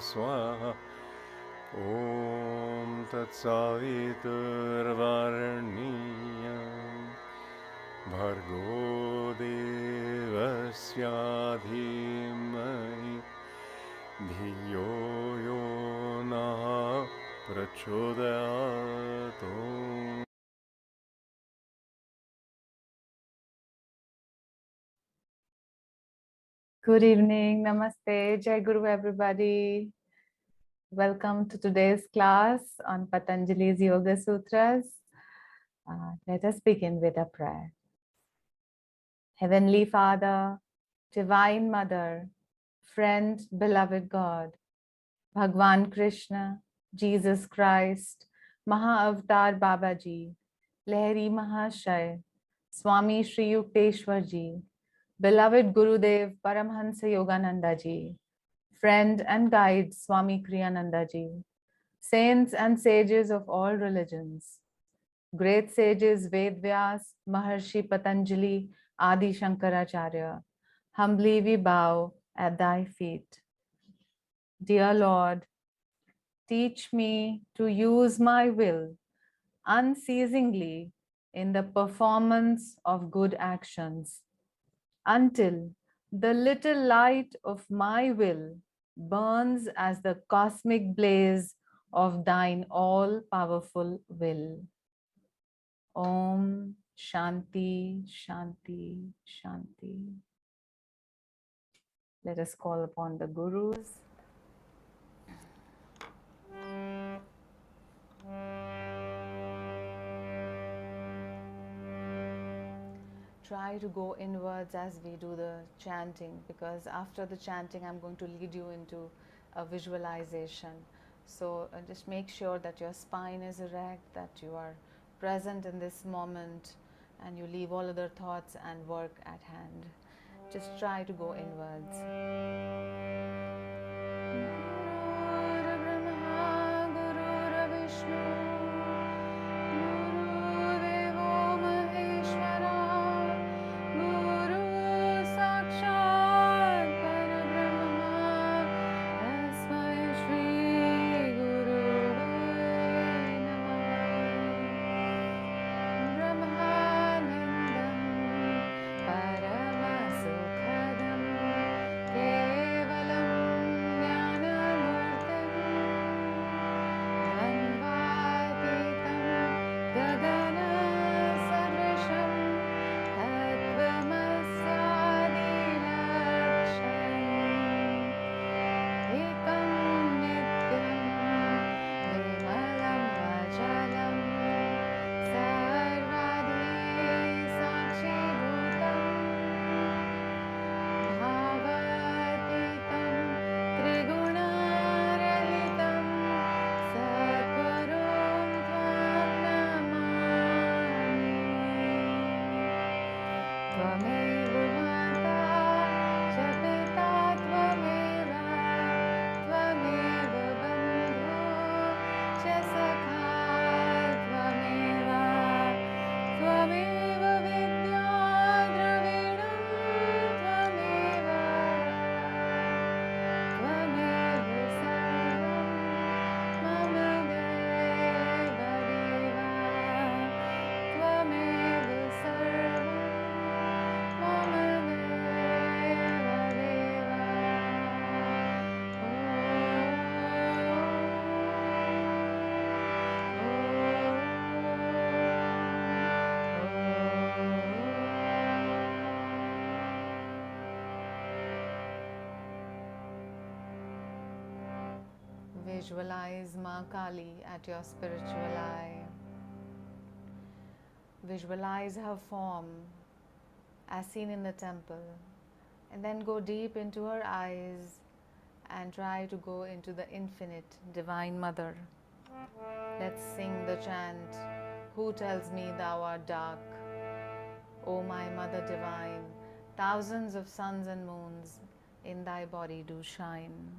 Swaha. Om Tat Saviturvarenyam Bhargo Devasya Dhimai Dhiyo Yo Nah Prachodayat. Good evening, Namaste, Jai Guru everybody. Welcome to today's class on Patanjali's Yoga Sutras. Let us begin with a prayer. Heavenly Father, Divine Mother, Friend, Beloved God, Bhagwan Krishna, Jesus Christ, Maha-Avatar Babaji, Lahiri Mahashay, Swami Sri Yukteswar Ji, Beloved Gurudev Paramhansa Yogananda Ji, Friend and guide Swami Kriyananda Ji, saints and sages of all religions, great sages Ved Vyas, Maharshi Patanjali, Adi Shankaracharya, humbly we bow at thy feet. Dear Lord, teach me to use my will unceasingly in the performance of good actions until the little light of my will burns as the cosmic blaze of thine all-powerful will. Om Shanti, Shanti, Shanti. Let us call upon the Gurus. Try to go inwards as we do the chanting, because after the chanting I'm going to lead you into a visualization. So just make sure that your spine is erect, that you are present in this moment, and you leave all other thoughts and work at hand. Just try to go inwards. Visualize Ma Kali at your spiritual eye. Visualize her form as seen in the temple, and then go deep into her eyes and try to go into the infinite Divine Mother. Let's sing the chant, Who tells me thou art dark? O my Mother Divine, thousands of suns and moons in thy body do shine.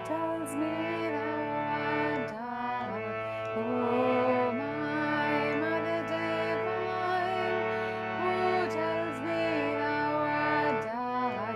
Tells me thou art dark, oh my Mother Divine. Who tells me thou art dark?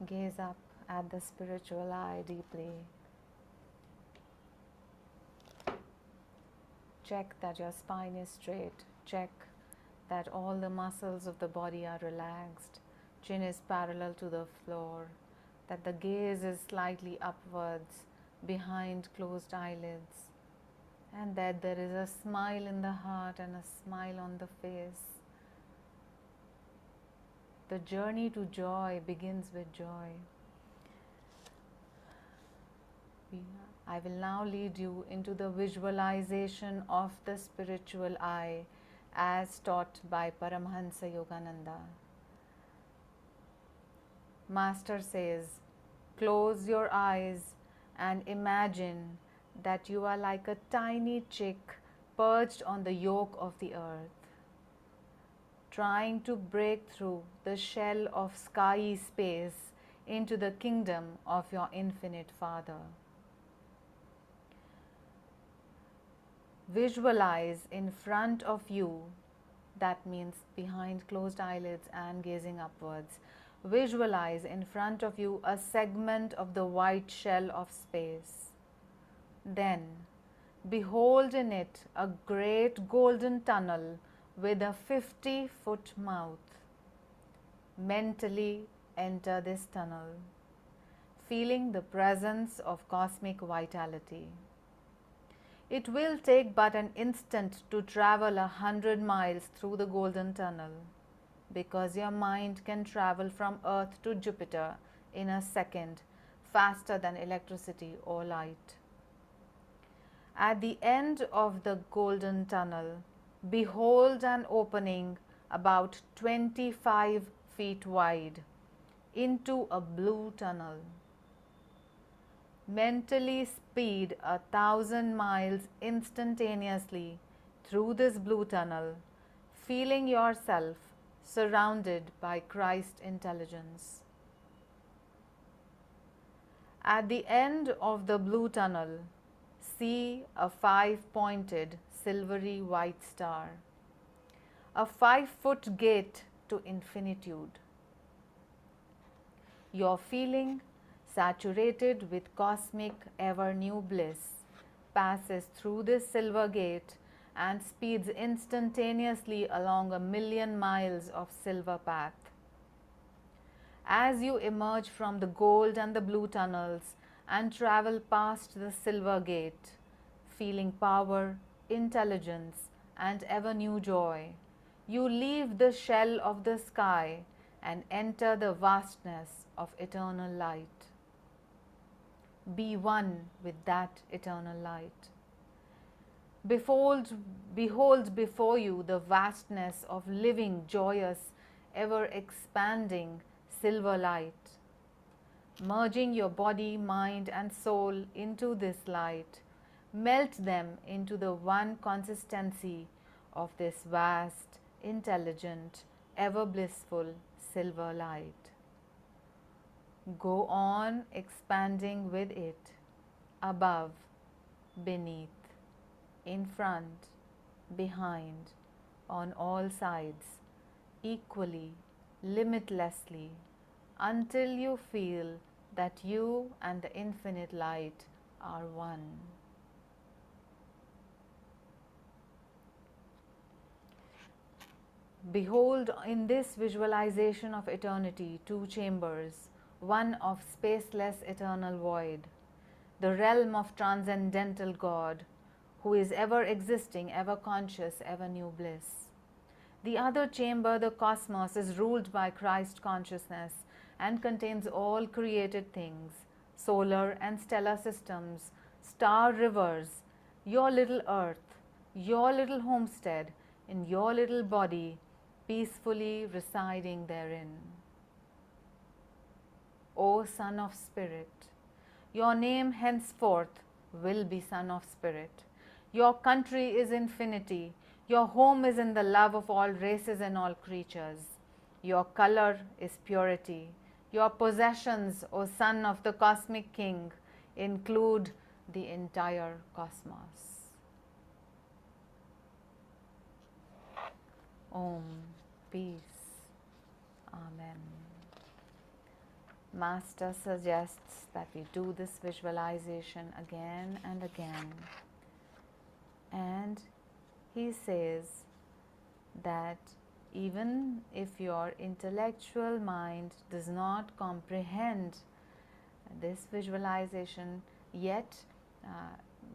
Gaze up at the spiritual eye deeply. Check that your spine is straight. Check that all the muscles of the body are relaxed. Chin is parallel to the floor. That the gaze is slightly upwards behind closed eyelids. And that there is a smile in the heart and a smile on the face. The journey to joy begins with joy. I will now lead you into the visualization of the spiritual eye as taught by Paramahansa Yogananda. Master says, close your eyes and imagine that you are like a tiny chick perched on the yoke of the earth, trying to break through the shell of skyey space into the kingdom of your infinite Father. Visualize in front of you, that means behind closed eyelids and gazing upwards. Visualize in front of you a segment of the white shell of space. Then, behold in it a great golden tunnel with a 50-foot mouth. Mentally enter this tunnel, feeling the presence of cosmic vitality. It will take but an instant to travel 100 miles through the golden tunnel, because your mind can travel from Earth to Jupiter in a second, faster than electricity or light. At the end of the golden tunnel, behold an opening about 25 feet wide into a blue tunnel. Mentally speed 1,000 miles instantaneously through this blue tunnel, feeling yourself surrounded by Christ intelligence. At the end of the blue tunnel, see a 5-pointed silvery white star, a 5-foot gate to infinitude. Your feeling saturated with cosmic ever-new bliss passes through this silver gate and speeds instantaneously along 1,000,000 miles of silver path. As you emerge from the gold and the blue tunnels and travel past the silver gate, feeling power, intelligence, and ever-new joy, you leave the shell of the sky and enter the vastness of eternal light. Be one with that eternal light. Behold before you the vastness of living, joyous, ever-expanding silver light. Merging your body, mind, and soul into this light, melt them into the one consistency of this vast, intelligent, ever blissful silver light. Go on expanding with it, above, beneath, in front, behind, on all sides, equally, limitlessly, until you feel that you and the infinite light are one. Behold, in this visualization of eternity, two chambers, one of spaceless eternal void, the realm of transcendental God, who is ever existing, ever conscious, ever new bliss. The other chamber, the cosmos, is ruled by Christ consciousness and contains all created things, solar and stellar systems, star rivers, your little earth, your little homestead, in your little body, peacefully residing therein. O Son of Spirit, your name henceforth will be Son of Spirit. Your country is infinity. Your home is in the love of all races and all creatures. Your color is purity. Your possessions, O Son of the Cosmic King, include the entire cosmos. Om, peace. Amen. Master suggests that we do this visualization again and again. And he says that even if your intellectual mind does not comprehend this visualization yet,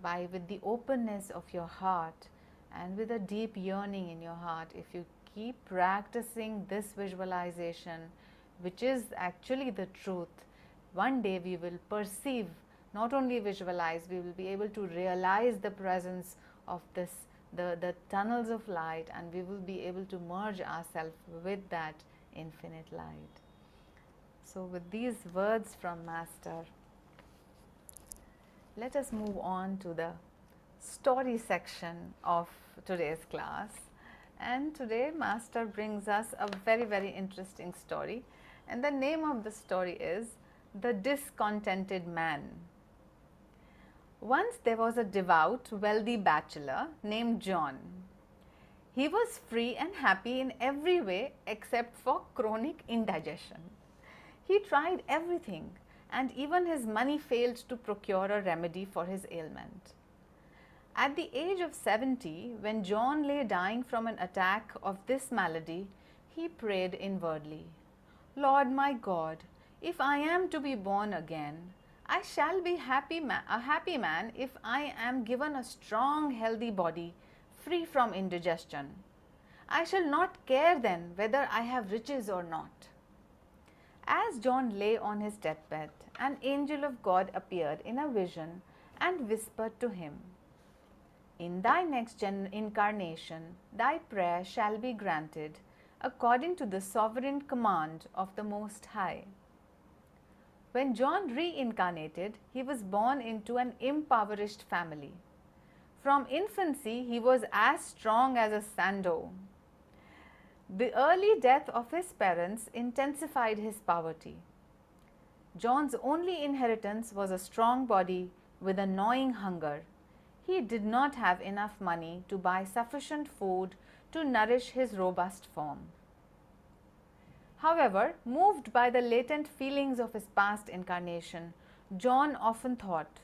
with the openness of your heart and with a deep yearning in your heart, if you keep practicing this visualization, which is actually the truth, one day we will perceive, not only visualize, we will be able to realize the presence of this, the tunnels of light, and we will be able to merge ourselves with that infinite light. So with these words from Master, let us move on to the story section of today's class. And today Master brings us a very, very interesting story, and the name of the story is The Discontented Man. Once there was a devout, wealthy bachelor named John. He was free and happy in every way except for chronic indigestion. He tried everything, and even his money failed to procure a remedy for his ailment. At the age of 70, when John lay dying from an attack of this malady, he prayed inwardly, Lord my God, if I am to be born again, I shall be a happy man if I am given a strong, healthy body, free from indigestion. I shall not care then whether I have riches or not. As John lay on his deathbed, an angel of God appeared in a vision and whispered to him, In thy next incarnation, thy prayer shall be granted according to the sovereign command of the Most High. When John reincarnated, he was born into an impoverished family. From infancy, he was as strong as a sando. The early death of his parents intensified his poverty. John's only inheritance was a strong body with a gnawing hunger. He did not have enough money to buy sufficient food to nourish his robust form. However, moved by the latent feelings of his past incarnation, John often thought,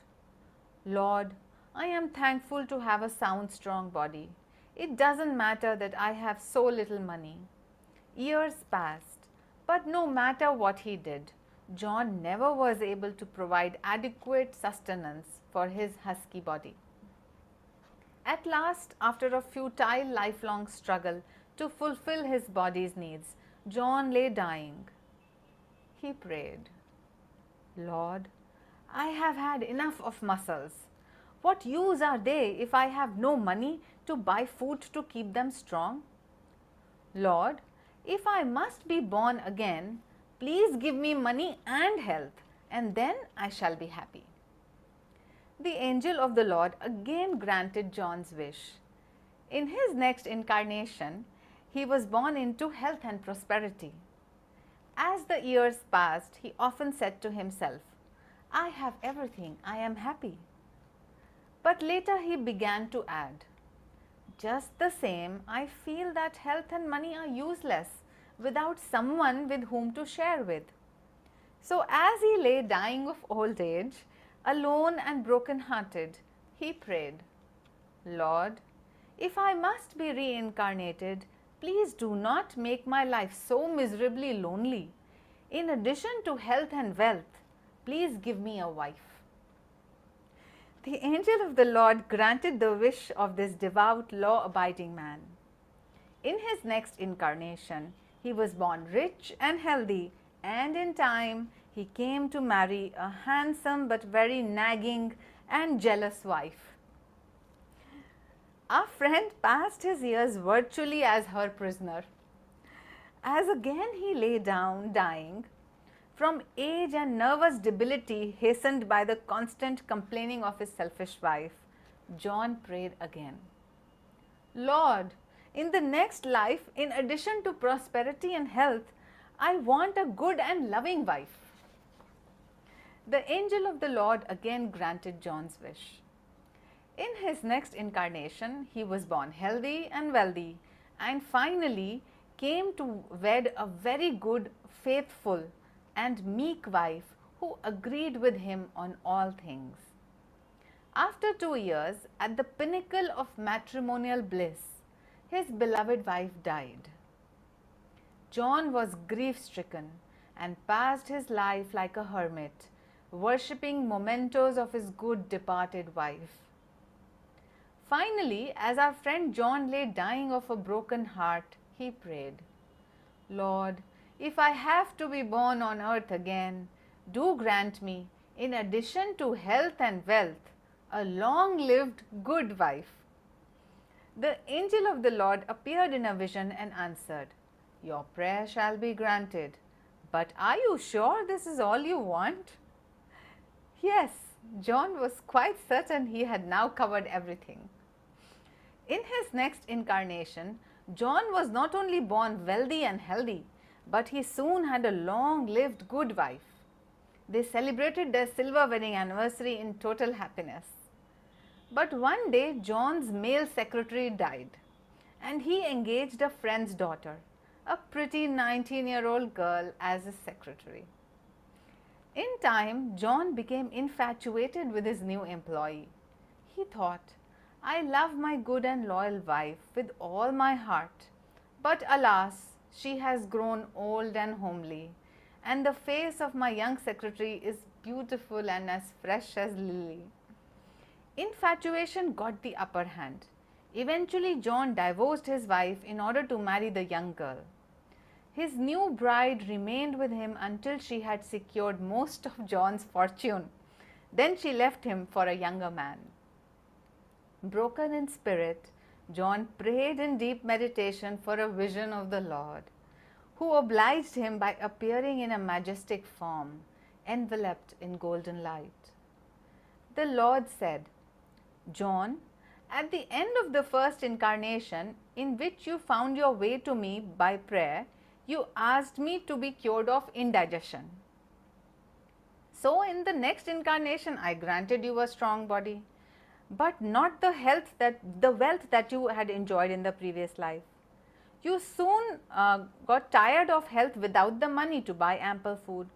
Lord, I am thankful to have a sound, strong body. It doesn't matter that I have so little money. Years passed, but no matter what he did, John never was able to provide adequate sustenance for his husky body. At last, after a futile lifelong struggle to fulfill his body's needs, John lay dying. He prayed, Lord, I have had enough of muscles. What use are they if I have no money to buy food to keep them strong? Lord, if I must be born again, please give me money and health, and then I shall be happy. The angel of the Lord again granted John's wish. In his next incarnation, he was born into health and prosperity. As the years passed, he often said to himself, I have everything, I am happy. But later he began to add, just the same, I feel that health and money are useless without someone with whom to share with. So, as he lay dying of old age, alone and broken hearted, he prayed, Lord, if I must be reincarnated, please do not make my life so miserably lonely. In addition to health and wealth, please give me a wife. The angel of the Lord granted the wish of this devout, law abiding man. In his next incarnation, he was born rich and healthy, and in time he came to marry a handsome but very nagging and jealous wife. Our friend passed his years virtually as her prisoner. As again he lay down dying, from age and nervous debility hastened by the constant complaining of his selfish wife, John prayed again, Lord, in the next life, in addition to prosperity and health, I want a good and loving wife. The angel of the Lord again granted John's wish. In his next incarnation, he was born healthy and wealthy, and finally came to wed a very good, faithful, and meek wife who agreed with him on all things. After 2 years, at the pinnacle of matrimonial bliss, his beloved wife died. John was grief-stricken and passed his life like a hermit, worshipping mementos of his good departed wife. Finally, as our friend John lay dying of a broken heart, he prayed, Lord, if I have to be born on earth again, do grant me, in addition to health and wealth, a long-lived good wife. The angel of the Lord appeared in a vision and answered, Your prayer shall be granted. But are you sure this is all you want? Yes, John was quite certain he had now covered everything. In his next incarnation, John was not only born wealthy and healthy, but he soon had a long-lived good wife. They celebrated their silver wedding anniversary in total happiness. But one day, John's male secretary died, and he engaged a friend's daughter, a pretty 19-year-old girl, as his secretary. In time, John became infatuated with his new employee. He thought, I love my good and loyal wife with all my heart, but alas, she has grown old and homely, and the face of my young secretary is beautiful and as fresh as lily. Infatuation got the upper hand. Eventually, John divorced his wife in order to marry the young girl. His new bride remained with him until she had secured most of John's fortune. Then she left him for a younger man. Broken in spirit, John prayed in deep meditation for a vision of the Lord, who obliged him by appearing in a majestic form, enveloped in golden light. The Lord said, John, at the end of the first incarnation, in which you found your way to me by prayer, you asked me to be cured of indigestion. So in the next incarnation, I granted you a strong body, but not the wealth that you had enjoyed in the previous life. You soon got tired of health without the money to buy ample food.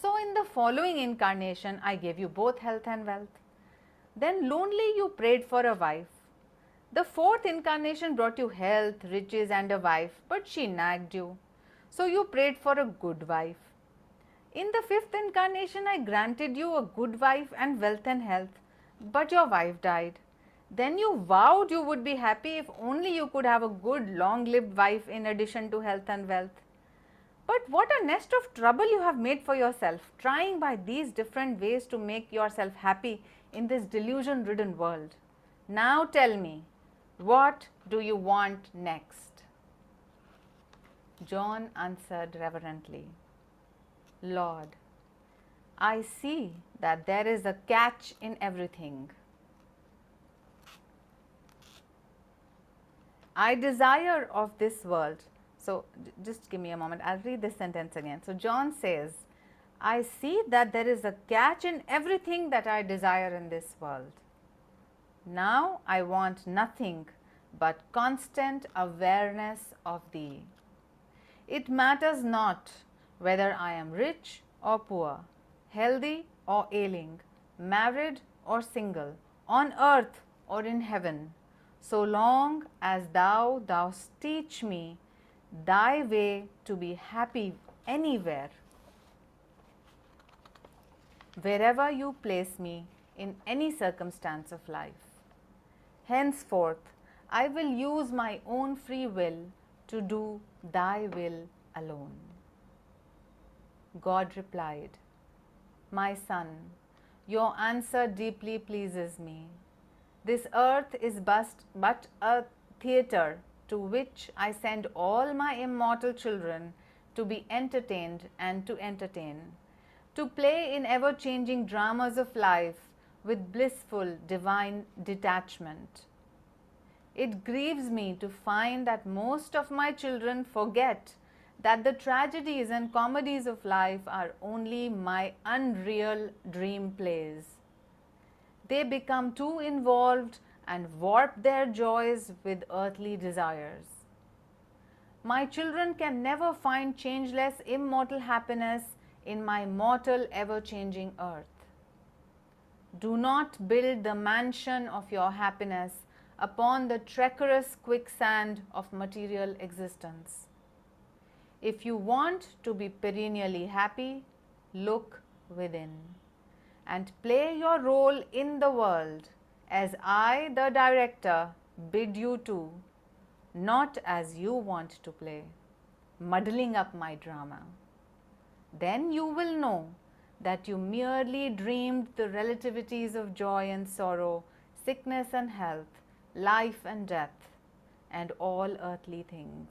So in the following incarnation, I gave you both health and wealth. Then lonely you prayed for a wife. The fourth incarnation brought you health, riches and a wife, but she nagged you. So you prayed for a good wife. In the fifth incarnation, I granted you a good wife and wealth and health, but your wife died. Then you vowed you would be happy if only you could have a good long-lived wife in addition to health and wealth. But what a nest of trouble you have made for yourself, trying by these different ways to make yourself happy in this delusion-ridden world. Now tell me, what do you want next? John answered reverently, Lord, I see that there is a catch in everything. I desire of this world So just give me a moment, I'll read this sentence again. So John says, I see that there is a catch in everything that I desire in this world. Now I want nothing but constant awareness of Thee. It matters not whether I am rich or poor, healthy or ailing, married or single, on earth or in heaven, so long as Thou dost teach me Thy way to be happy anywhere, wherever You place me in any circumstance of life. Henceforth, I will use my own free will to do Thy will alone. God replied, My son, your answer deeply pleases me. This earth is but a theatre to which I send all my immortal children to be entertained and to entertain, to play in ever-changing dramas of life with blissful divine detachment. It grieves me to find that most of my children forget that the tragedies and comedies of life are only my unreal dream plays. They become too involved and warp their joys with earthly desires. My children can never find changeless, immortal happiness in my mortal, ever-changing earth. Do not build the mansion of your happiness upon the treacherous quicksand of material existence. If you want to be perennially happy, look within and play your role in the world as I, the director, bid you to, not as you want to play, muddling up my drama. Then you will know that you merely dreamed the relativities of joy and sorrow, sickness and health, life and death, and all earthly things.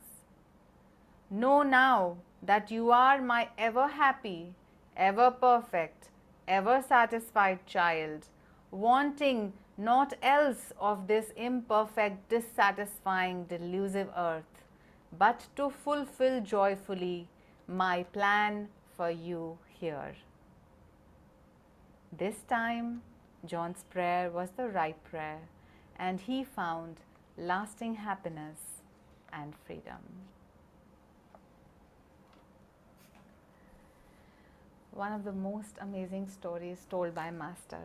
Know now that you are my ever happy, ever perfect, ever satisfied child, wanting naught else of this imperfect, dissatisfying, delusive earth, but to fulfill joyfully my plan for you here. This time, John's prayer was the right prayer, and he found lasting happiness and freedom. One of the most amazing stories told by Master.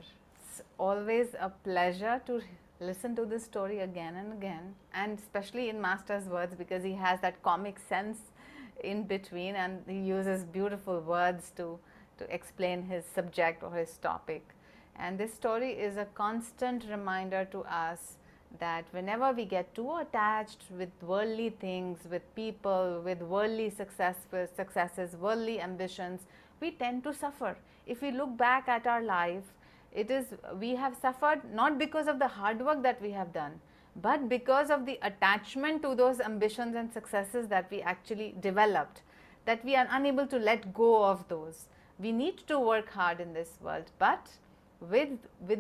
It's always a pleasure to listen to this story again and again, and especially in Master's words, because he has that comic sense in between and he uses beautiful words to explain his subject or his topic. And this story is a constant reminder to us that whenever we get too attached with worldly things, with people, with worldly successes, worldly ambitions, we tend to suffer. If we look back at our life, we have suffered not because of the hard work that we have done, but because of the attachment to those ambitions and successes that we actually developed, that we are unable to let go of those. We need to work hard in this world, but with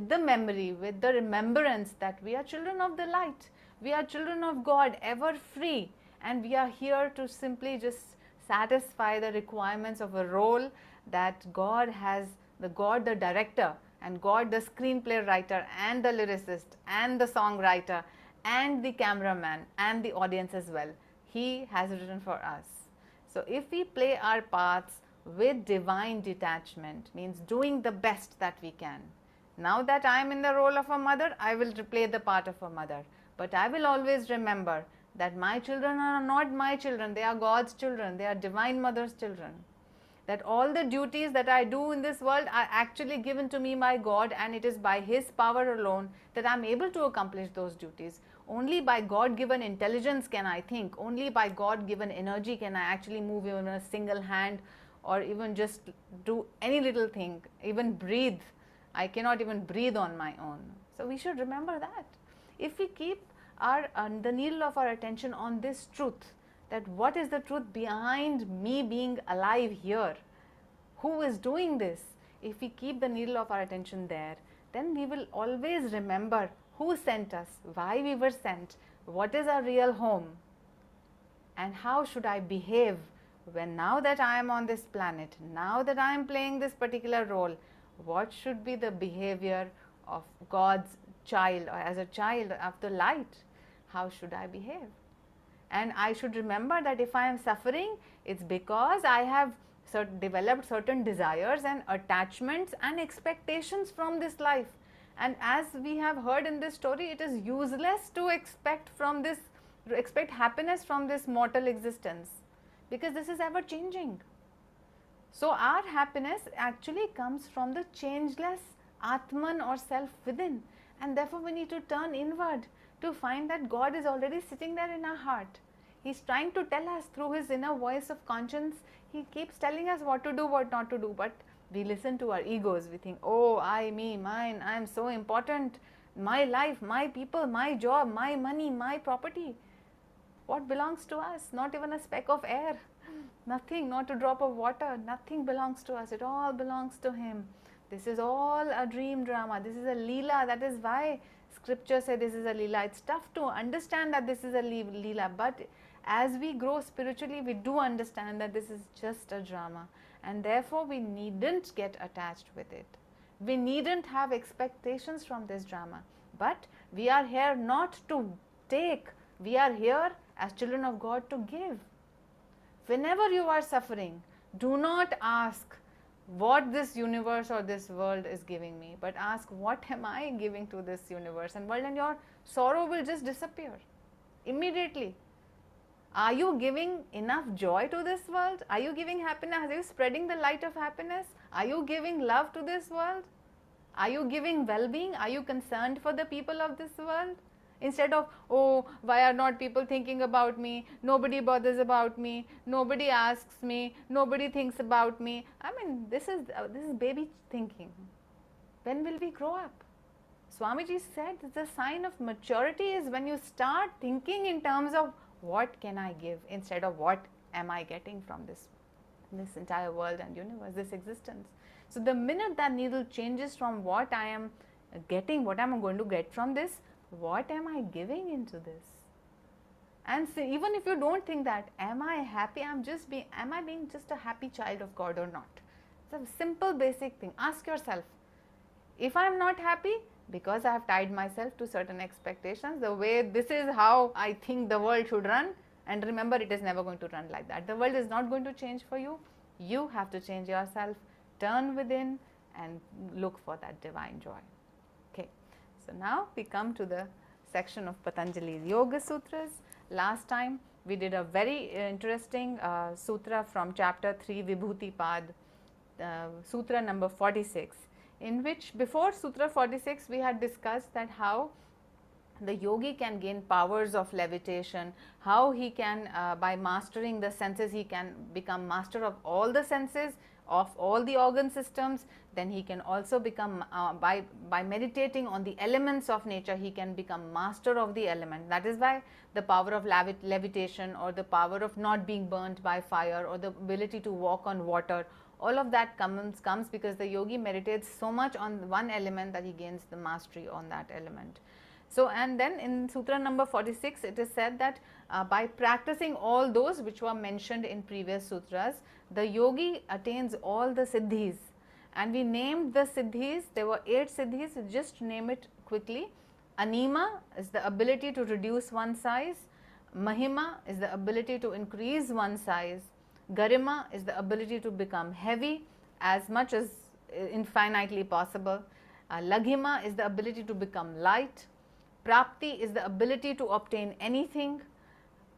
the memory, with the remembrance that we are children of the light, we are children of God, ever free, and we are here to simply just satisfy the requirements of a role that God has, the director, and God the screenplay writer and the lyricist and the songwriter and the cameraman and the audience as well. He has written for us. So if we play our parts with divine detachment, means doing the best that we can. Now that I am in the role of a mother, I will play the part of a mother. But I will always remember that my children are not my children, they are God's children, they are Divine Mother's children. That all the duties that I do in this world are actually given to me by God, and it is by His power alone that I am able to accomplish those duties. Only by God-given intelligence can I think, only by God-given energy can I actually move even a single hand, or even just do any little thing, even breathe. I cannot even breathe on my own. So we should remember that. If we keep the needle of our attention on this truth, that what is the truth behind me being alive here? Who is doing this? If we keep the needle of our attention there, then we will always remember who sent us, why we were sent, what is our real home. and how should I behave when now that I am on this planet, now that I am playing this particular role, what should be the behavior of God's child, or as a child of the light? How should I behave? And I should remember that if I am suffering, it's because I have developed certain desires and attachments and expectations from this life. And as we have heard in this story, it is useless to expect happiness from this mortal existence, because this is ever changing. So our happiness actually comes from the changeless Atman or self within, and therefore we need to turn inward to find that God is already sitting there in our heart. He is trying to tell us through his inner voice of conscience. He keeps telling us what to do, what not to do, but we listen to our egos. We think, oh, I, me, mine, I am so important, my life, my people, my job, my money, my property. What belongs to us? Not even a speck of air, nothing, not a drop of water, nothing belongs to us. It all belongs to him. This is all a dream drama. This is a leela. That is why scripture says this is a leela. It's tough to understand that this is a leela, but as we grow spiritually, we do understand that this is just a drama, and therefore we needn't get attached with it. We needn't have expectations from this drama, but we are here not to take. We are here as children of God to give. Whenever you are suffering, do not ask what this universe or this world is giving me, but ask what am I giving to this universe and world, and your sorrow will just disappear immediately. Are you giving enough joy to this world? Are you giving happiness? Are you spreading the light of happiness? Are you giving love to this world? Are you giving well-being? Are you concerned for the people of this world? Instead of, oh, why are not people thinking about me? Nobody bothers about me. Nobody asks me. Nobody thinks about me. I mean, this is baby thinking. When will we grow up? Swamiji said the sign of maturity is when you start thinking in terms of what can I give instead of what am I getting from this entire world and universe, this existence. So the minute that needle changes from what I am getting, what am I going to get from this, what am I giving into this? And so even if you don't think that, am I happy? Am I being just a happy child of God or not? It's a simple basic thing. Ask yourself, if I am not happy, because I have tied myself to certain expectations, the way this is how I think the world should run, and remember, it is never going to run like that. The world is not going to change for you. You have to change yourself, turn within and look for that divine joy. Okay, so now we come to the section of Patanjali's Yoga Sutras. Last time we did a very interesting sutra from chapter 3, Vibhuti Pad, sutra number 46. In which before Sutra 46 we had discussed that how the yogi can gain powers of levitation, how he can by mastering the senses he can become master of all the senses, of all the organ systems. Then he can also become by meditating on the elements of nature, he can become master of the element. That is why the power of levitation, or the power of not being burnt by fire, or the ability to walk on water, all of that comes because the yogi meditates so much on one element that he gains the mastery on that element. So, and then in sutra number 46 it is said that by practicing all those which were mentioned in previous sutras, the yogi attains all the siddhis, and we named the siddhis. There were 8 siddhis, just name it quickly. Anima is the ability to reduce one size, Mahima is the ability to increase one size, Garima is the ability to become heavy as much as infinitely possible, Laghima is the ability to become light, Prapti is the ability to obtain anything,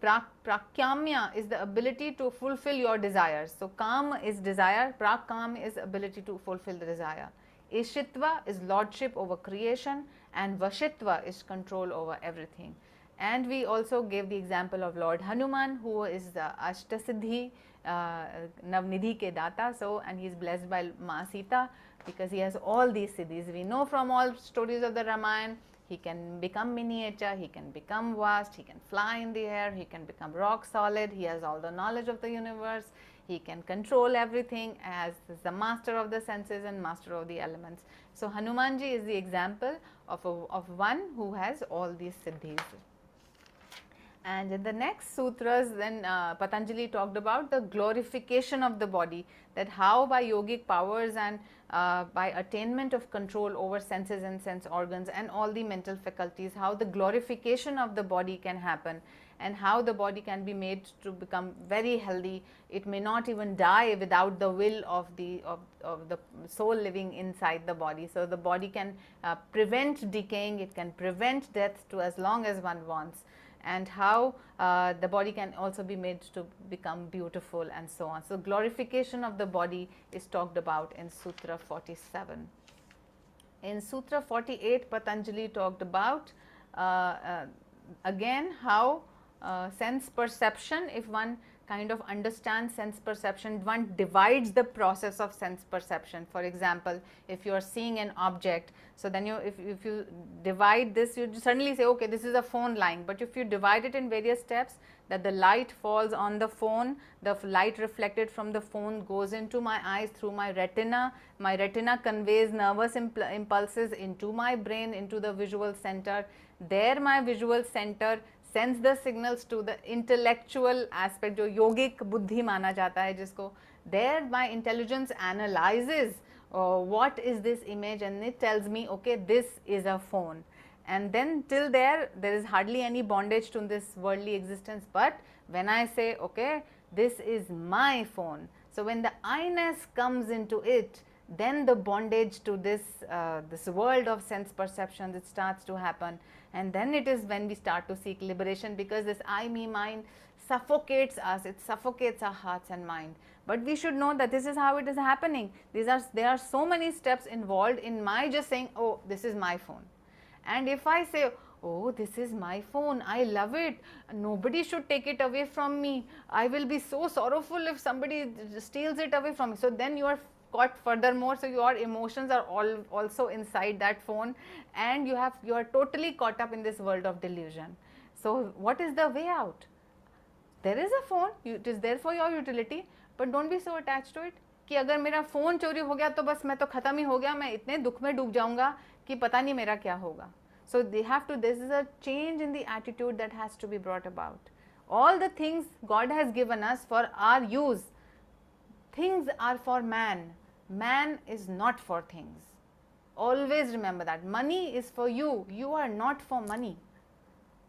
Prakyamya is the ability to fulfill your desires. So, Kam is desire, Prakam is ability to fulfill the desire, Ishitva is lordship over creation, and Vashitva is control over everything. And we also gave the example of Lord Hanuman, who is the Ashtasiddhi, Navnidhi ke Data. So, and he is blessed by Ma Sita because he has all these siddhis. We know from all stories of the Ramayana, he can become miniature, he can become vast, he can fly in the air, he can become rock solid, he has all the knowledge of the universe, he can control everything as the master of the senses and master of the elements. So, Hanumanji is the example of one who has all these siddhis. And in the next sutras, then Patanjali talked about the glorification of the body, that how by yogic powers and by attainment of control over senses and sense organs and all the mental faculties, how the glorification of the body can happen, and how the body can be made to become very healthy. It may not even die without the will of the soul living inside the body. So the body can prevent decaying, it can prevent death to as long as one wants, and how the body can also be made to become beautiful and so on. So glorification of the body is talked about in Sutra 47. In Sutra 48, Patanjali talked about again how sense perception, if one kind of understands sense perception, one divides the process of sense perception. For example, if you are seeing an object, so then if you divide this, you suddenly say, okay, this is a phone line. But if you divide it in various steps, that the light falls on the phone, the light reflected from the phone goes into my eyes through my retina conveys nervous impulses into my brain, into the visual center. There my visual center sends the signals to the intellectual aspect, जो yogic बुद्धि माना जाता है जिसको, there my intelligence analyzes what is this image, and it tells me, okay, this is a phone. And then till there is hardly any bondage to this worldly existence. But when I say, okay, this is my phone, so when the I-ness comes into it, then the bondage to this this world of sense perception, it starts to happen. And then it is when we start to seek liberation, because this I, me, mine suffocates us, it suffocates our hearts and mind. But we should know that this is how it is happening. There are so many steps involved in my just saying, oh, this is my phone. And if I say, oh, this is my phone, I love it, nobody should take it away from me, I will be so sorrowful if somebody steals it away from me. So then you are caught furthermore, so your emotions are also inside that phone, and you are totally caught up in this world of delusion. So what is the way out? There is a phone, it is there for your utility, but don't be so attached to it कि अगर मेरा phone चोरी हो गया तो बस मैं तो ख़त्म ही हो गया, मैं इतने दुख में डूब जाऊंगा कि पता नहीं मेरा क्या होगा. So this is a change in the attitude that has to be brought about. All the things God has given us for our use, things are for man. Man is not for things. Always remember that. Money is for you. You are not for money.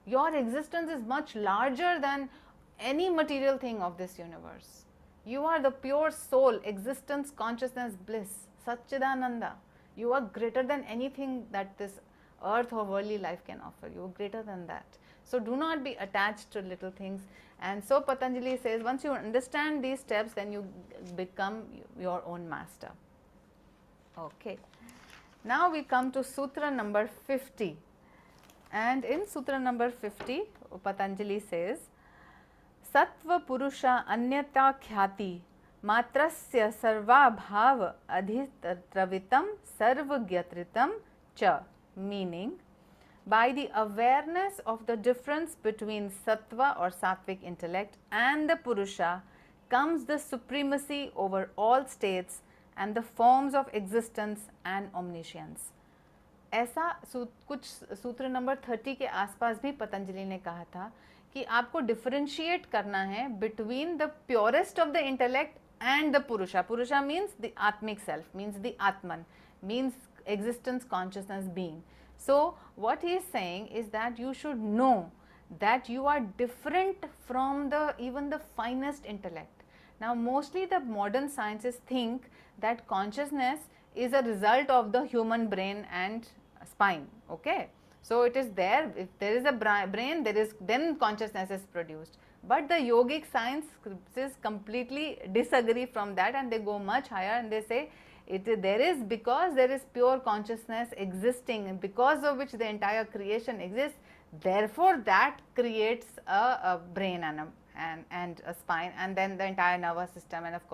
Your existence is much larger than any material thing of this universe. You are the pure soul, existence, consciousness, bliss, Satchidananda. You are greater than anything that this earth or worldly life can offer. You are greater than that. So do not be attached to little things. And so Patanjali says, once you understand these steps, then you become your own master. Okay. Now we come to Sutra number 50. And in Sutra number 50, Patanjali says, Sattva Purusha Anyata Khyati Matrasya Sarva Bhav Adhitravitam Sarvagyatritam Cha. Meaning, by the awareness of the difference between sattva or sattvic intellect and the purusha comes the supremacy over all states and the forms of existence and omniscience. ऐसा कुछ सूत्र number 30 के आसपास भी पतंजलि ने कहा था कि आपको डिफरेंशिएट करना है between the purest of the intellect and the पुरुषा. पुरुषा मीन्स द आत्मिक self, means the Atman, means existence, consciousness, being. So what he is saying is that you should know that you are different from even the finest intellect. Now mostly the modern sciences think that consciousness is a result of the human brain and spine. Okay, so it is there. If there is a brain, then consciousness is produced. But the yogic sciences completely disagree from that, and they go much higher, and they say because there is pure consciousness existing, and because of which the entire creation exists, therefore that creates a brain and a spine, and then the entire nervous system, and of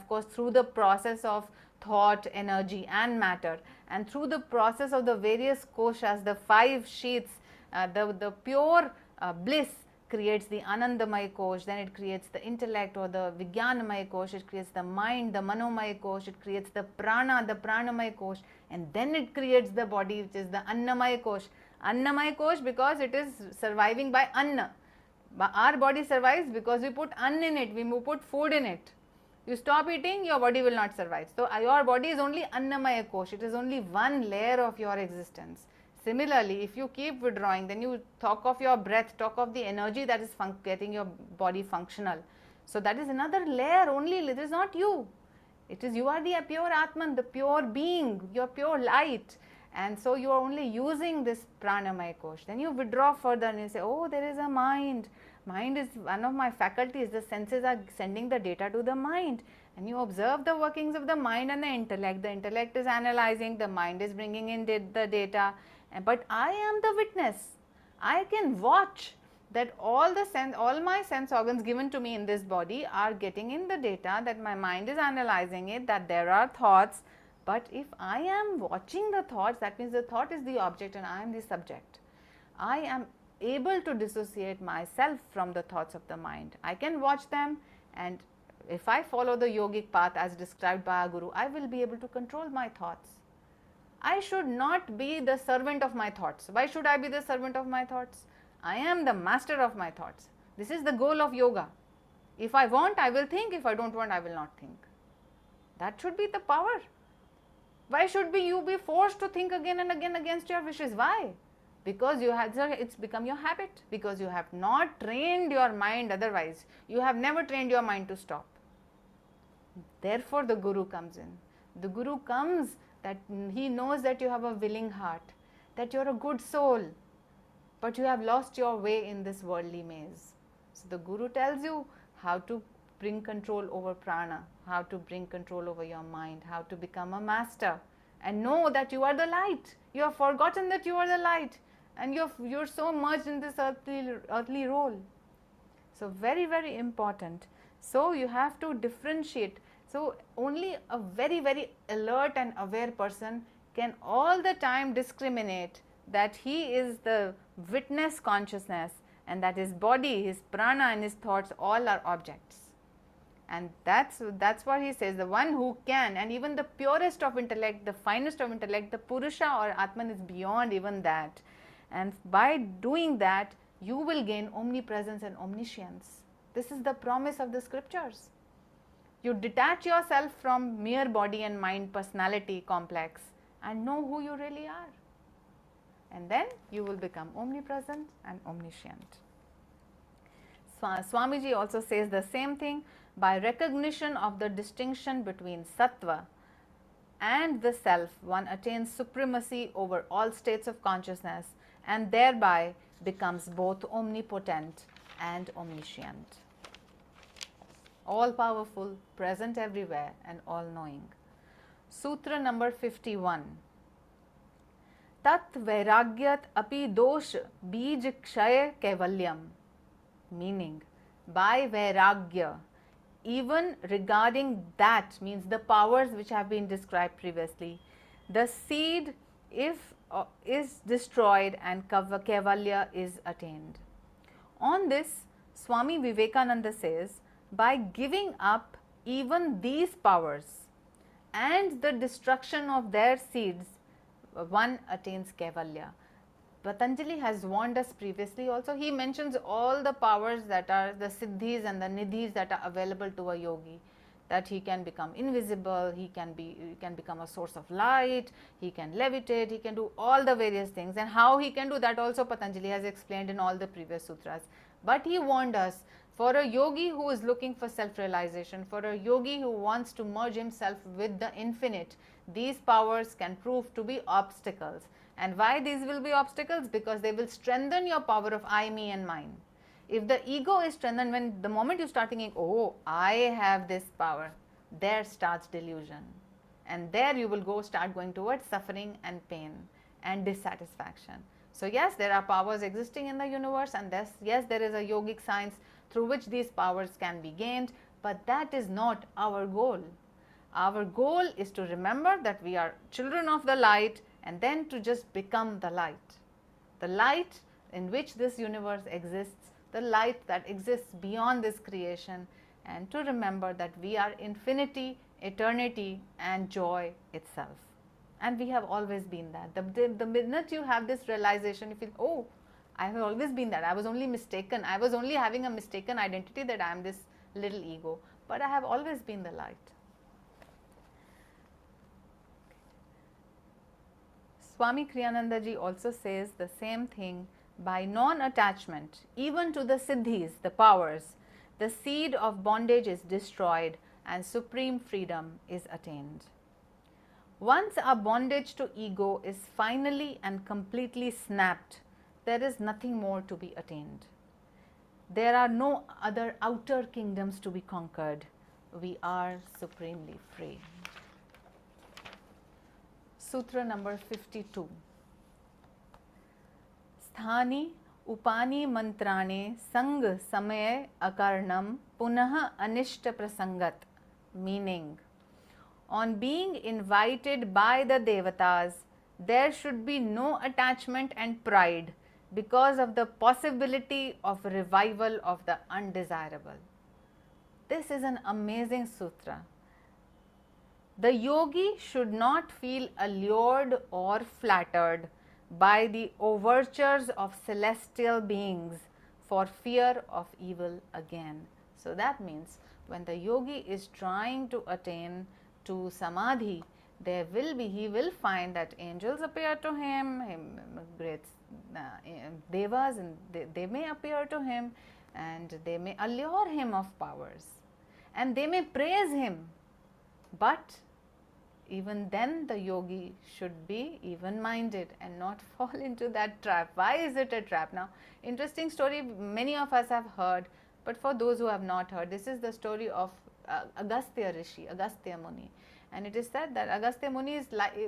course through the process of thought, energy and matter, and through the process of the various koshas, the 5 sheaths, the pure bliss creates the Anandamaya Kosh, then it creates the intellect or the Vijnanamaya Kosh, it creates the mind, the Manomaya Kosh, it creates the Prana, the Pranamaya Kosh, and then it creates the body, which is the Annamaya Kosh. Annamaya Kosh because it is surviving by Anna. But our body survives because we put ann in it, we put food in it. You stop eating, your body will not survive. So your body is only annamaya kosh, it is only one layer of your existence. Similarly, if you keep withdrawing, then you talk of your breath, talk of the energy that is getting your body functional. So that is another layer only, it is not you. It is you are the pure Atman, the pure being, your pure light. And so you are only using this pranamaya kosh. Then you withdraw further and you say, oh, there is a mind. Mind is one of my faculties. The senses are sending the data to the mind. And you observe the workings of the mind and the intellect. The intellect is analyzing, the mind is bringing in the data. But I am the witness. I can watch that all my sense organs given to me in this body are getting in the data, that my mind is analyzing it, that there are thoughts. But if I am watching the thoughts, that means the thought is the object and I am the subject. I am able to dissociate myself from the thoughts of the mind. I can watch them, and if I follow the yogic path as described by our Guru, I will be able to control my thoughts. I should not be the servant of my thoughts. Why should I be the servant of my thoughts? I am the master of my thoughts. This is the goal of yoga. If I want, I will think. If I don't want, I will not think. That should be the power. Why should you be forced to think again and again against your wishes? Why? Because it's become your habit. Because you have not trained your mind otherwise. You have never trained your mind to stop. Therefore, the Guru comes in. The Guru comes that he knows that you have a willing heart, that you are a good soul, but you have lost your way in this worldly maze. So the Guru tells you how to bring control over prana, how to bring control over your mind, how to become a master, and know that you are the light. You have forgotten that you are the light, and you're so merged in this earthly role. So very, very important. So you have to differentiate. So only a very, very alert and aware person can all the time discriminate that he is the witness consciousness, and that his body, his prana and his thoughts all are objects. And that's what he says, the one who can, and even the purest of intellect, the finest of intellect, the Purusha or Atman is beyond even that. And by doing that, you will gain omnipresence and omniscience. This is the promise of the scriptures. You detach yourself from mere body and mind personality complex and know who you really are. And then you will become omnipresent and omniscient. Swamiji also says the same thing. By recognition of the distinction between sattva and the self, one attains supremacy over all states of consciousness and thereby becomes both omnipotent and omniscient. All powerful, present everywhere and all knowing. Sutra number 51. Tat vairagyat api dosh bij kshaya kaivalyam. Meaning, by vairagya, even regarding that, means the powers which have been described previously, the seed is destroyed and kaivalya is attained. On this, Swami Vivekananda says, by giving up even these powers and the destruction of their seeds, one attains kaivalya. Patanjali has warned us previously also. He mentions all the powers that are the siddhis and the nidhis that are available to a yogi, that he can become invisible, he can become a source of light, he can levitate, he can do all the various things, and how he can do that also Patanjali has explained in all the previous sutras. But he warned us, for a yogi who is looking for self-realization, for a yogi who wants to merge himself with the infinite, these powers can prove to be obstacles. And why these will be obstacles? Because they will strengthen your power of I, me and mine. If the ego is strengthened, when the moment you start thinking, oh, I have this power, there starts delusion. And there you will start going towards suffering and pain and dissatisfaction. So yes, there are powers existing in the universe, and yes, there is a yogic science through which these powers can be gained, but that is not our goal. Our goal is to remember that we are children of the light, and then to just become the light in which this universe exists, the light that exists beyond this creation, and to remember that we are infinity, eternity and joy itself. And we have always been that. The minute you have this realization, you feel, oh, I have always been that. I was only mistaken. I was only having a mistaken identity that I am this little ego. But I have always been the light. Swami Kriyananda ji also says the same thing. By non-attachment, even to the siddhis, the powers, the seed of bondage is destroyed and supreme freedom is attained. Once our bondage to ego is finally and completely snapped, there is nothing more to be attained. There are no other outer kingdoms to be conquered. We are supremely free. Sutra number 52. Sthani upani mantrane sang samay akarnam punah anishta prasangat. Meaning, on being invited by the devatas, there should be no attachment and pride because of the possibility of revival of the undesirable. This is an amazing sutra. The yogi should not feel allured or flattered by the overtures of celestial beings for fear of evil again. So that means when the yogi is trying to attain to samadhi, he will find that angels appear to him, great devas, and they may appear to him, and they may allure him of powers, and they may praise him. But even then the yogi should be even minded and not fall into that trap. Why is it a trap? Now, interesting story many of us have heard, but for those who have not heard, this is the story of Agastya Rishi, Agastya Muni. And it is said that Agastya Muni is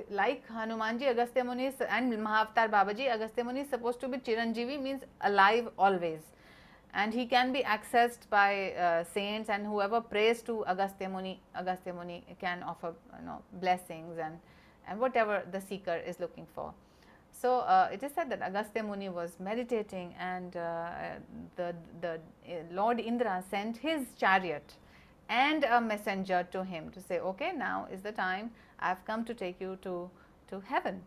like Hanumanji, Agastya Muni is, and Mahavatar Babaji, Agastya Muni is supposed to be Chiranjeevi, means alive always. And he can be accessed by saints, and whoever prays to Agastya Muni can offer blessings and whatever the seeker is looking for. So it is said that Agastya Muni was meditating, and the Lord Indra sent his chariot and a messenger to him to say, okay, now is the time, I have come to take you to heaven.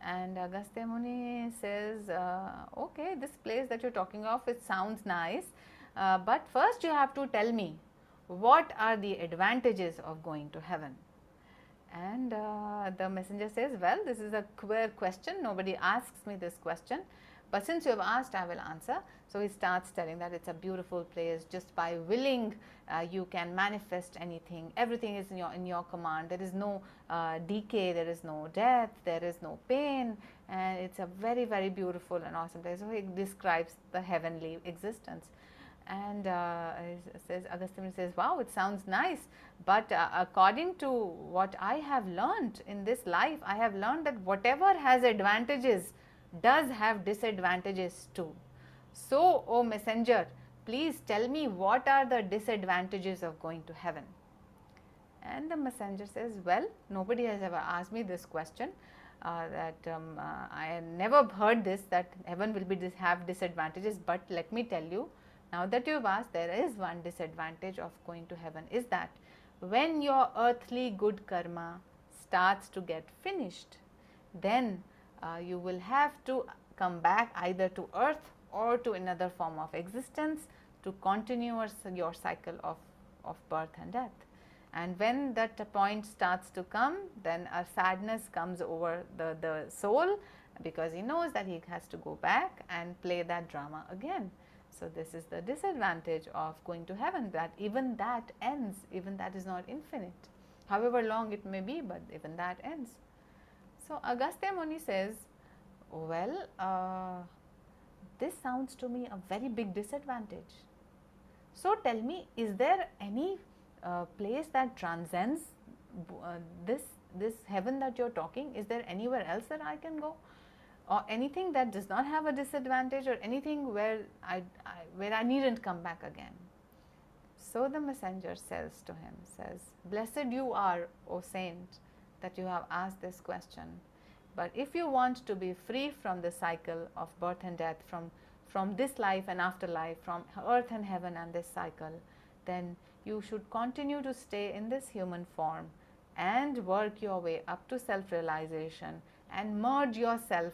And Agastya Muni says, okay, this place that you are talking of, it sounds nice, but first you have to tell me, what are the advantages of going to heaven? And the messenger says, well, this is a queer question, nobody asks me this question, but since you have asked, I will answer. So he starts telling that it's a beautiful place. Just by willing, you can manifest anything. Everything is in your command. There is no decay, there is no death, there is no pain, and it's a very, very beautiful and awesome place. So he describes the heavenly existence. And Agastya Muni says, wow, it sounds nice, but according to what I have learned in this life, I have learned that whatever has advantages does have disadvantages too. So, O messenger, please tell me, what are the disadvantages of going to heaven? And the messenger says, well, nobody has ever asked me this question, I have never heard this, that heaven will have disadvantages, but let me tell you, now that you have asked, there is one disadvantage of going to heaven, is that when your earthly good karma starts to get finished, then you will have to come back either to earth or to another form of existence to continue your cycle of birth and death. And when that point starts to come, then a sadness comes over the soul, because he knows that he has to go back and play that drama again. So this is the disadvantage of going to heaven, that even that ends, even that is not infinite. However long it may be, but even that ends. So Agastya Muni says, well, this sounds to me a very big disadvantage. So tell me, is there any place that transcends this heaven that you are talking? Is there anywhere else that I can go, or anything that does not have a disadvantage, or anything where I needn't come back again? So the messenger says to him, blessed you are, O saint, that you have asked this question. But if you want to be free from the cycle of birth and death, from this life and afterlife, from earth and heaven and this cycle, then you should continue to stay in this human form and work your way up to self-realization and merge yourself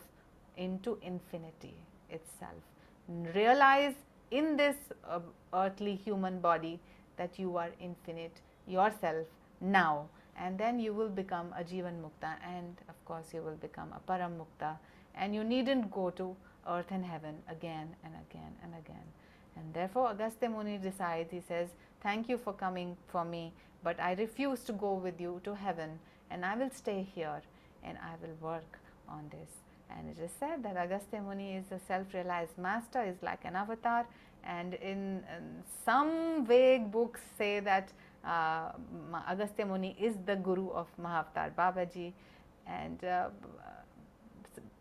into infinity. itself. Realize in this earthly human body that you are infinite yourself now, and then you will become a Jivan Mukta, and of course you will become a Param Mukta, and you needn't go to earth and heaven again and again and again. And therefore Agastya Muni decides, he says, thank you for coming for me, but I refuse to go with you to heaven, and I will stay here and I will work on this. And it is said that Agastya Muni is a self-realized master, is like an avatar, and in some vague books say that Agastya Muni is the guru of Mahavatar Babaji, and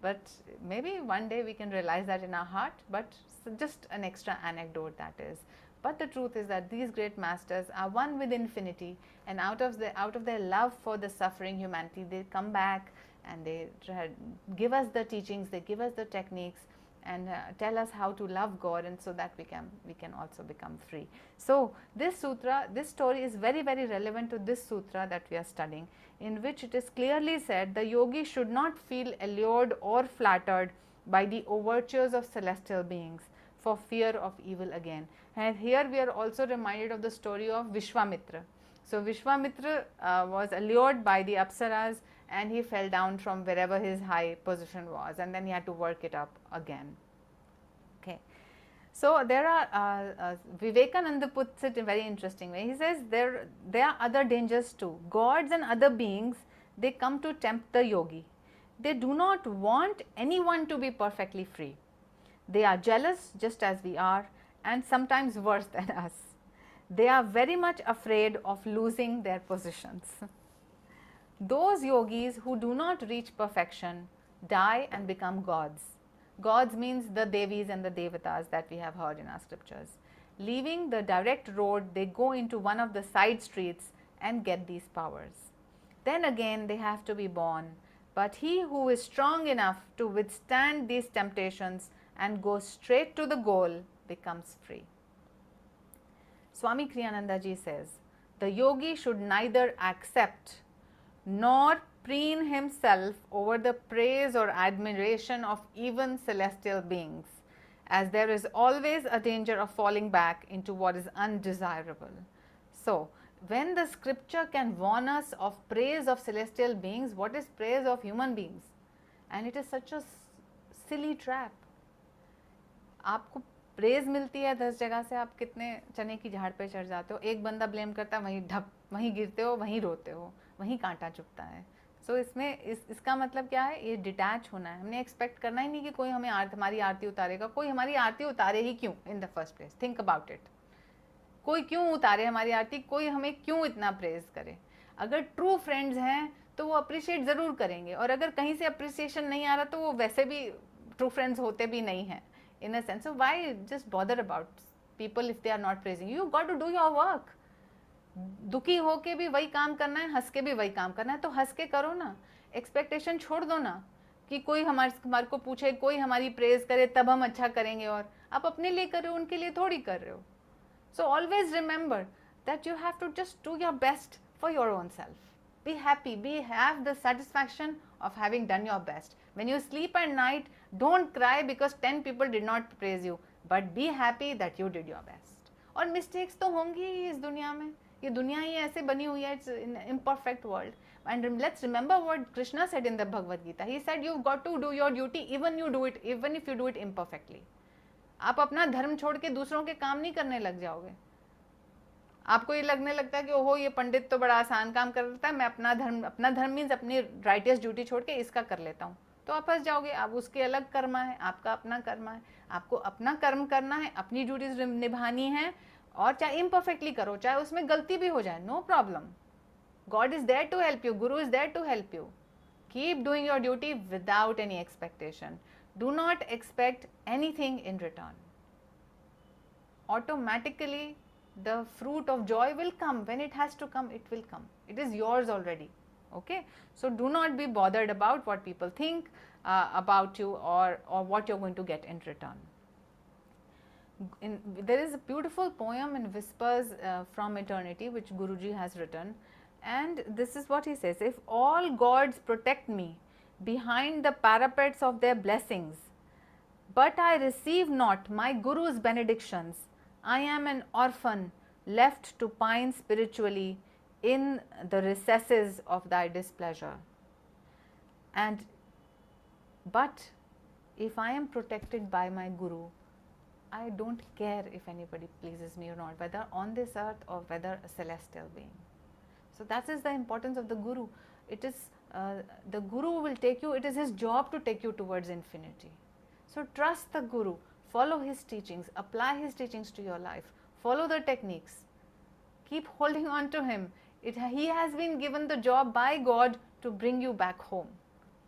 but maybe one day we can realize that in our heart, but just an extra anecdote that is. But the truth is that these great masters are one with infinity, and out of their love for the suffering humanity, they come back and they give us the teachings, they give us the techniques, and tell us how to love God, and so that we can also become free. So this sutra, this story is very, very relevant to this sutra that we are studying, in which it is clearly said the yogi should not feel allured or flattered by the overtures of celestial beings for fear of evil again. And here we are also reminded of the story of Vishwamitra. So Vishwamitra was allured by the Apsaras, and he fell down from wherever his high position was, and then he had to work it up again. Okay. So there are Vivekananda puts it in a very interesting way. He says there are other dangers too. Gods and other beings, they come to tempt the yogi. They do not want anyone to be perfectly free. They are jealous just as we are, and sometimes worse than us. They are very much afraid of losing their positions. Those yogis who do not reach perfection die and become gods. Gods means the Devis and the Devatas that we have heard in our scriptures. Leaving the direct road, they go into one of the side streets and get these powers. Then again they have to be born, but he who is strong enough to withstand these temptations and go straight to the goal becomes free. Swami Kriyananda ji says, the yogi should neither accept nor preen himself over the praise or admiration of even celestial beings, as there is always a danger of falling back into what is undesirable. So, when the scripture can warn us of praise of celestial beings, what is praise of human beings? And it is such a silly trap. आपको praise मिलती है 10 जगह से, आप कितने चने की झाड़ पे चढ़ जाते हो, एक बंदा ब्लेम करता है, वहीं ढप, वहीं गिरते हो, वहीं रोते हो, वहीं कांटा चुभता है. सो इसमें इसका मतलब क्या है, ये डिटैच होना है. हमने एक्सपेक्ट करना ही नहीं कि कोई हमें हमारी आरती उतारेगा. कोई हमारी आरती उतारे ही क्यों in the first place? Think about it. कोई क्यों उतारे हमारी आरती? कोई हमें क्यों इतना प्रेज करे? अगर ट्रू फ्रेंड्स हैं तो वो अप्रिशिएट ज़रूर करेंगे, और अगर कहीं से अप्रिसिएशन नहीं आ रहा तो वो वैसे भी ट्रू फ्रेंड्स होते भी नहीं हैं in a sense. So why just bother about people if they are not praising you? You got to do your work. दुखी होके भी वही काम करना है, हंस के भी वही काम करना है, तो हंस के करो ना. एक्सपेक्टेशन छोड़ दो ना कि कोई हमारे को पूछे, कोई हमारी प्रेज करे तब हम अच्छा करेंगे, और आप अपने लिए कर रहे हो, उनके लिए थोड़ी कर रहे हो. So always remember that you have to just do your best for your own self. Be happy, have the satisfaction of having done your best. When you sleep at night, don't cry because 10 people did not praise you, but be happy that you did your best. और mistakes तो होंगी ही इस दुनिया में. ये दुनिया ही ऐसे बनी हुई है, it's an imperfect world. And let's remember what Krishna said in the Bhagavad Gita. He said you've got to do your duty even if you do it imperfectly. आप अपना धर्म छोड़ के दूसरों के काम नहीं करने लग जाओगे. आपको ये लगने लगता है कि ओहो ये पंडित तो बड़ा आसान काम कर लेता है, मैं अपना धर्म मीन्स अपनी राइटियस ड्यूटी छोड़ के इसका कर लेता हूँ, तो आप फंस जाओगे. आप उसके अलग कर्म है, आपका अपना कर्म है. आपको अपना कर्म करना है, अपनी ड्यूटीज निभानी है, और चाहे इम्परफेक्टली करो, चाहे उसमें गलती भी हो जाए, no problem. God is there to help you, guru is there to help you. Keep doing your duty without any expectation. Do not expect anything in return. Automatically the fruit of joy will come. When it has to come, it will come. It is yours already. Okay, so do not be bothered about what people think about you, or what you're going to get in return. There is a beautiful poem in Whispers from Eternity which Guruji has written, and this is what he says: if all gods protect me behind the parapets of their blessings, But I receive not my Guru's benedictions. I am an orphan left to pine spiritually in the recesses of thy displeasure. And but if I am protected by my Guru, I don't care if anybody pleases me or not, whether on this earth or whether a celestial being. So that is the importance of the Guru. It is the Guru will take you, it is his job to take you towards infinity. So trust the Guru, follow his teachings, apply his teachings to your life, follow the techniques, keep holding on to him. He has been given the job by God to bring you back home.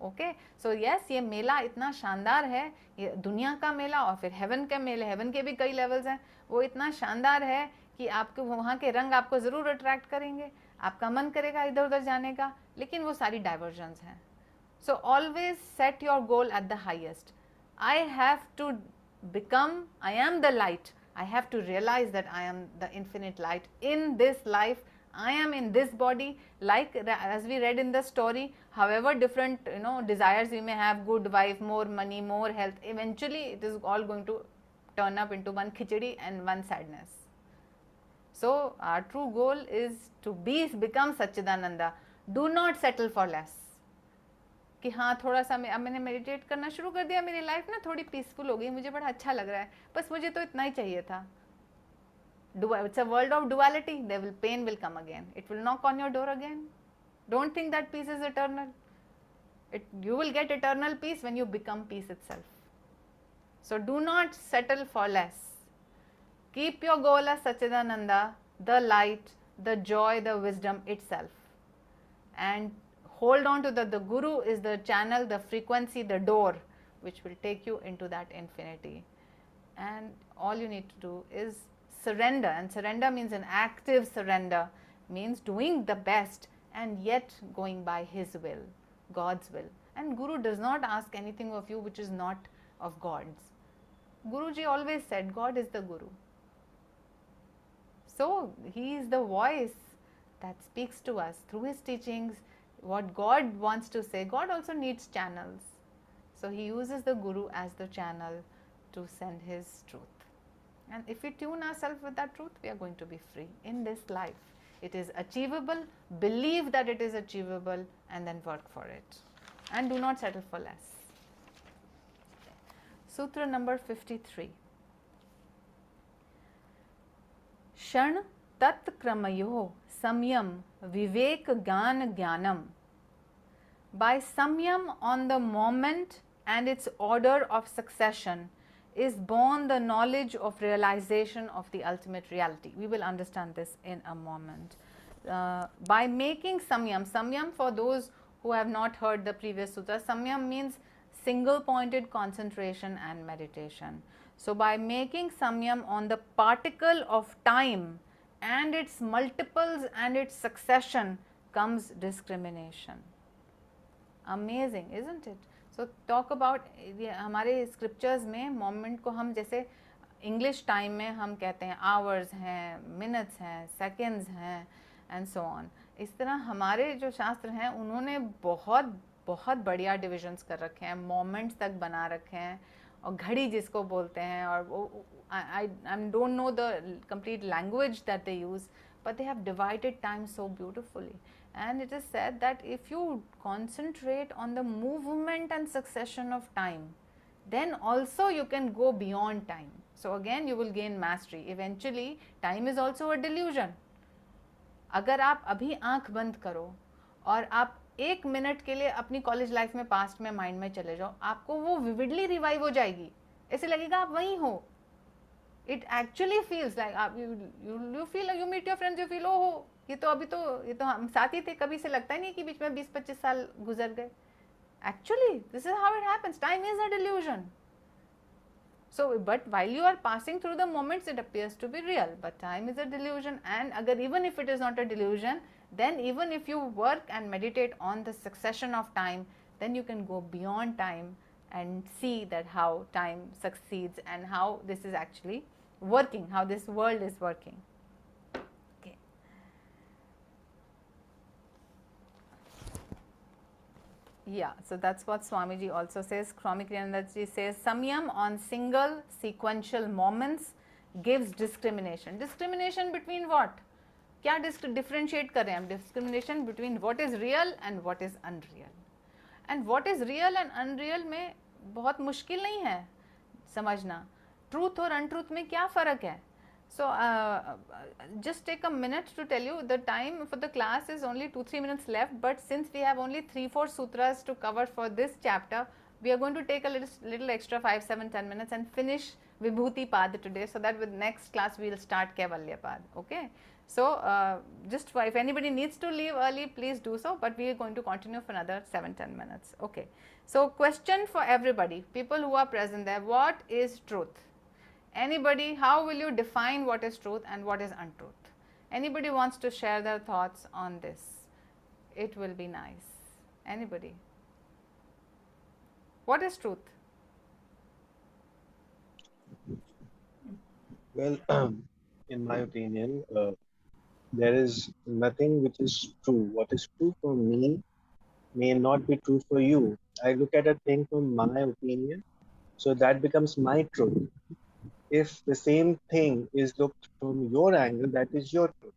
Okay so yes, ये मेला इतना शानदार है, ये दुनिया का मेला और फिर haven के मेले, हेवन के भी कई लेवल्स हैं, वो इतना शानदार है कि आपको वहाँ के रंग आपको ज़रूर अट्रैक्ट करेंगे, आपका मन करेगा इधर उधर जाने का, लेकिन वो सारी डाइवर्जन्स हैं. So always set your goal at the highest. I have to become, I am the light. I have to realize that I am the infinite light in this life. I am in this body, like as we read in the story, however different desires we may have, good wife, more money, more health, eventually it is all going to turn up into one khichdi and one sadness. So our true goal is to become Satchidananda. Do not settle for less. कि हाँ थोड़ा सा अब मैंने meditate करना शुरू कर दिया, मेरी लाइफ ना थोड़ी पीसफुल हो गई, मुझे बड़ा अच्छा लग रहा है, बस मुझे तो इतना ही चाहिए था. It's a world of duality. Pain will come again. It will knock on your door again. Don't think that peace is eternal. You will get eternal peace when you become peace itself. So do not settle for less. Keep your goal as Satchidananda, the light, the joy, the wisdom itself. And hold on to the Guru is the channel, the frequency, the door which will take you into that infinity. And all you need to do is surrender, and surrender means an active surrender, means doing the best and yet going by his will, God's will. And Guru does not ask anything of you which is not of God's. Guruji always said God is the Guru. So he is the voice that speaks to us through his teachings. What God wants to say, God also needs channels. So he uses the Guru as the channel to send his truth. And if we tune ourselves with that truth, we are going to be free in this life. It is achievable, believe that it is achievable, and then work for it. And do not settle for less. Sutra number 53. Shan tat kramayo samyam vivek gan jnanam. By samyam on the moment and its order of succession is born the knowledge of realization of the ultimate reality. We will understand this in a moment. By making samyam, samyam for those who have not heard the previous sutra, samyam means single pointed concentration and meditation. So by making samyam on the particle of time and its multiples and its succession comes discrimination. Amazing, isn't it? So talk about हमारे scriptures में moment को हम जैसे English time में हम कहते हैं hours हैं, minutes हैं, seconds हैं and so on. इस तरह हमारे जो शास्त्र हैं उन्होंने बहुत बहुत बढ़िया divisions कर रखे हैं, moments तक बना रखे हैं और घड़ी जिसको बोलते हैं और I don't know the complete language that they use, but they have divided time so beautifully. And it is said that if you concentrate on the movement and succession of time, then also you can go beyond time. So again you will gain mastery. Eventually time is also a delusion. अगर आप अभी आंख बंद करो और आप 1 minute के लिए अपनी कॉलेज लाइफ में पास्ट में माइंड में चले जाओ, आपको वो विविडली रिवाइव हो जाएगी, ऐसे लगेगा आप वहीं हो. It actually feels like you feel like you meet your friends, you feel oh ये तो हम साथ ही थे, कभी से लगता ही नहीं कि बीच में 20-25 साल गुजर गए. Actually this is how it happens. Time is a delusion. So but while you are passing through the moments it appears to be real, but time is a delusion. And agar even if it is not a delusion, then even if you work and meditate on the succession of time, then you can go beyond time and see that how time succeeds and how this is actually working, how this world is working. Okay. Yeah, so that's what Swamiji also says. Swami Kriyananda ji says, Samyam on single sequential moments gives discrimination. Discrimination between what? क्या differentiate कर रहे हैं हम? Discrimination between what is real and what is unreal. And what is real and unreal में बहुत मुश्किल नहीं है समझना. Truth और untruth में क्या फ़र्क है? So just take a minute to tell you, the time for the class is only 2-3 minutes left, but since we have only 3-4 sutras to cover for this chapter, we are going to take a little extra 5-7-10 minutes and finish Vibhuti Pad today, so that with next class we will start Kaivalya Pad. Okay, so just if anybody needs to leave early, please do so, but we are going to continue for another 7-10 minutes. Okay, so question for everybody, people who are present there, what is truth? Anybody, how will you define what is truth and what is untruth? Anybody wants to share their thoughts on this? It will be nice. Anybody? What is truth? Well, in my opinion, there is nothing which is true. What is true for me may not be true for you. I look at a thing from my opinion, so that becomes my truth. If the same thing is looked from your angle, that is your truth.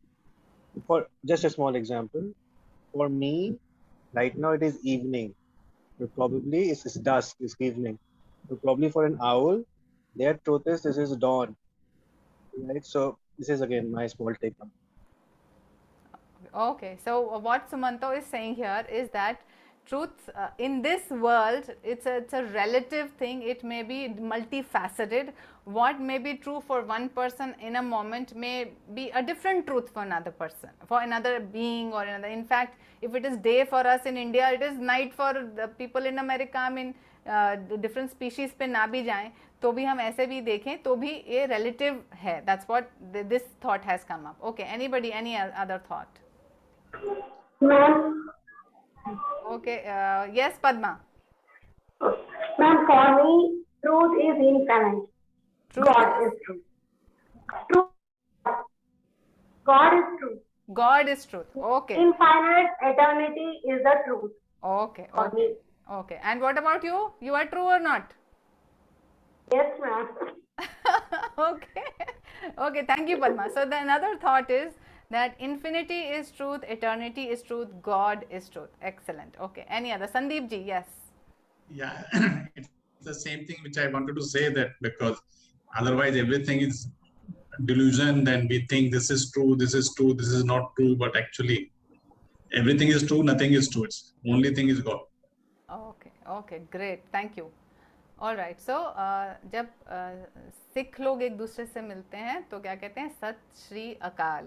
For just a small example, for me, right now it is evening. But probably it's dusk, it's evening. But probably for an owl, their truth is this is dawn. Right? So this is again my small take on. Okay, so what Sumanto is saying here is that truth in this world, it's a relative thing. It may be multifaceted. What may be true for one person in a moment may be a different truth for another person, for another being or another. In fact, if it is day for us in India, it is night for the people in America. I mean, different species पे ना भी जाएं तो भी हम ऐसे भी देखें तो भी ये relative है. That's what this thought has come up. Okay, anybody, any other thought? Ma'am, Okay, yes, Padma. ma'am, for me, truth is infinite. Truth God is truth. Truth. God is truth. God is truth. Okay. Infinite eternity is the truth. Okay. For Okay. me. Okay. And what about you? You are true or not? Yes, ma'am. Okay. Okay. Thank you, Padma. So the another thought is that infinity is truth, eternity is truth, God is truth. Excellent. Okay. Any other? Sandeep ji, yes. Yeah, it's the same thing which I wanted to say, that because otherwise everything is delusion, then we think this is true, this is true, this is not true, but actually everything is true, nothing is true. It's only thing is God. Okay. Okay. Great. Thank you. All right. So जब सिख लोग एक दूसरे से मिलते हैं तो क्या कहते हैं? सत Shri Akal.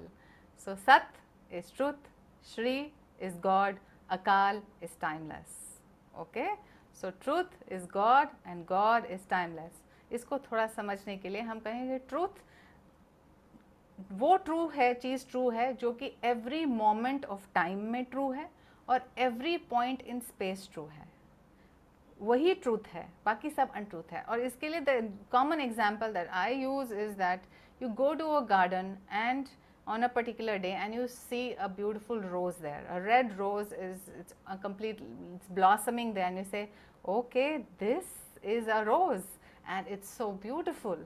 So Sat is truth, Shri is God, Akal is timeless. Okay, so truth is God and God is timeless. इसको थोड़ा समझने के लिए हम कहेंगे ट्रूथ वो ट्रू है, चीज़ ट्रू है जो कि एवरी मोमेंट ऑफ टाइम में ट्रू है और every point in space true है. वही ट्रूथ है, बाकी सब अनट्रूथ है. और इसके लिए the common example that I use is that you go to a garden and on a particular day and you see a beautiful rose there, a red rose it's a complete, it's blossoming there, and you say, okay, this is a rose and it's so beautiful.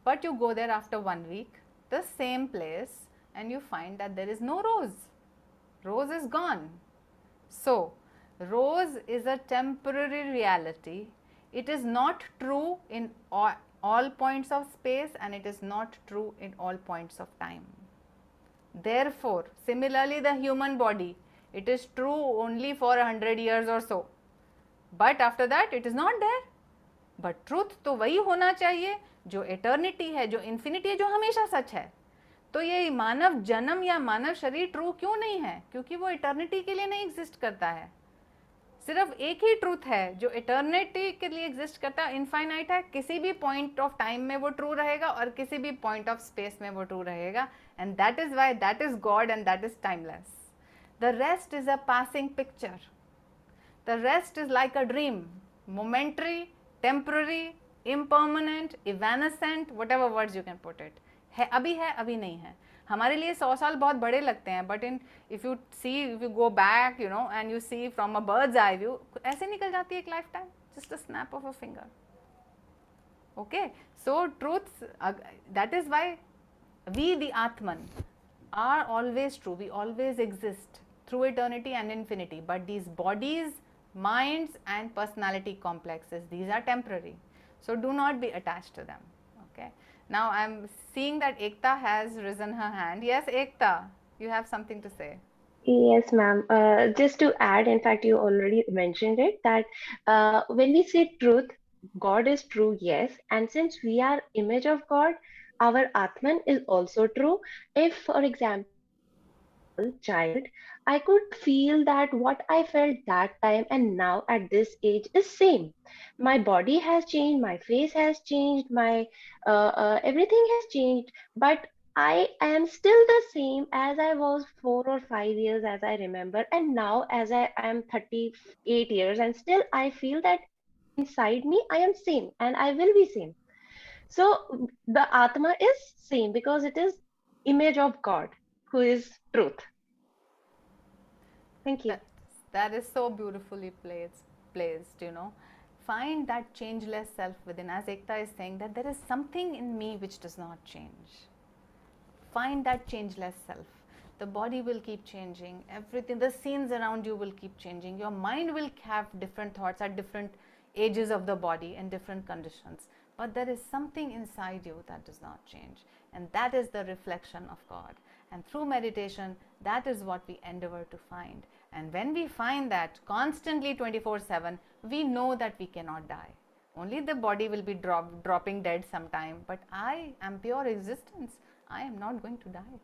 But you go there after 1 week, the same place, and you find that there is no rose. Rose is gone. So rose is a temporary reality. It is not true in all points of space and it is not true in all points of time. Therefore, similarly the human body, it is true only for 100 years or so, but after that it is not there. But truth तो वही होना चाहिए जो eternity है, जो infinity है, जो हमेशा सच है. तो ये मानव जन्म या मानव शरीर ट्रू क्यों नहीं है? क्योंकि वो eternity के लिए नहीं एग्जिस्ट करता है. सिर्फ एक ही ट्रूथ है जो इटर्निटी के लिए एग्जिस्ट करता है, इनफाइनाइट है. किसी भी पॉइंट ऑफ टाइम में वो ट्रू रहेगा और किसी भी पॉइंट ऑफ स्पेस में वो ट्रू रहेगा. And that is why that is God and that is timeless. The rest is a passing picture. The rest is like a dream, momentary, temporary, impermanent, evanescent, whatever words you can put it. है, अभी नहीं है. हमारे लिए 100 साल बहुत बड़े लगते हैं, but if you go back you know and you see from a bird's eye view, ऐसे निकल जाती है एक life time, just a snap of a finger. Okay, so truths, that is why we the Atman are always true, we always exist through eternity and infinity, but these bodies, minds and personality complexes, these are temporary, so do not be attached to them. Okay, now I am seeing that Ekta has risen her hand. Yes, Ekta, you have something to say. Yes, ma'am. Just to add, in fact, you already mentioned it that when we say truth, God is true, yes. And since we are image of God, our Atman is also true. If, for example, as a small child, I could feel that what I felt that time and now at this age is same. My body has changed, my face has changed, my everything has changed, but I am still the same as I was 4 or 5 years as I remember, and now as I am 38 years, and still I feel that inside me I am same and I will be same. So the Atma is same because it is image of God who is truth. Thank you. That, that is so beautifully placed, you know. Find that changeless self within. As Ekta is saying, that there is something in me which does not change. Find that changeless self. The body will keep changing, everything, the scenes around you will keep changing. Your mind will have different thoughts at different ages of the body and different conditions. But there is something inside you that does not change. And that is the reflection of God. And through meditation, that is what we endeavor to find. And when we find that constantly 24/7, we know that we cannot die. Only the body will be dropping dead sometime. But I am pure existence. I am not going to die.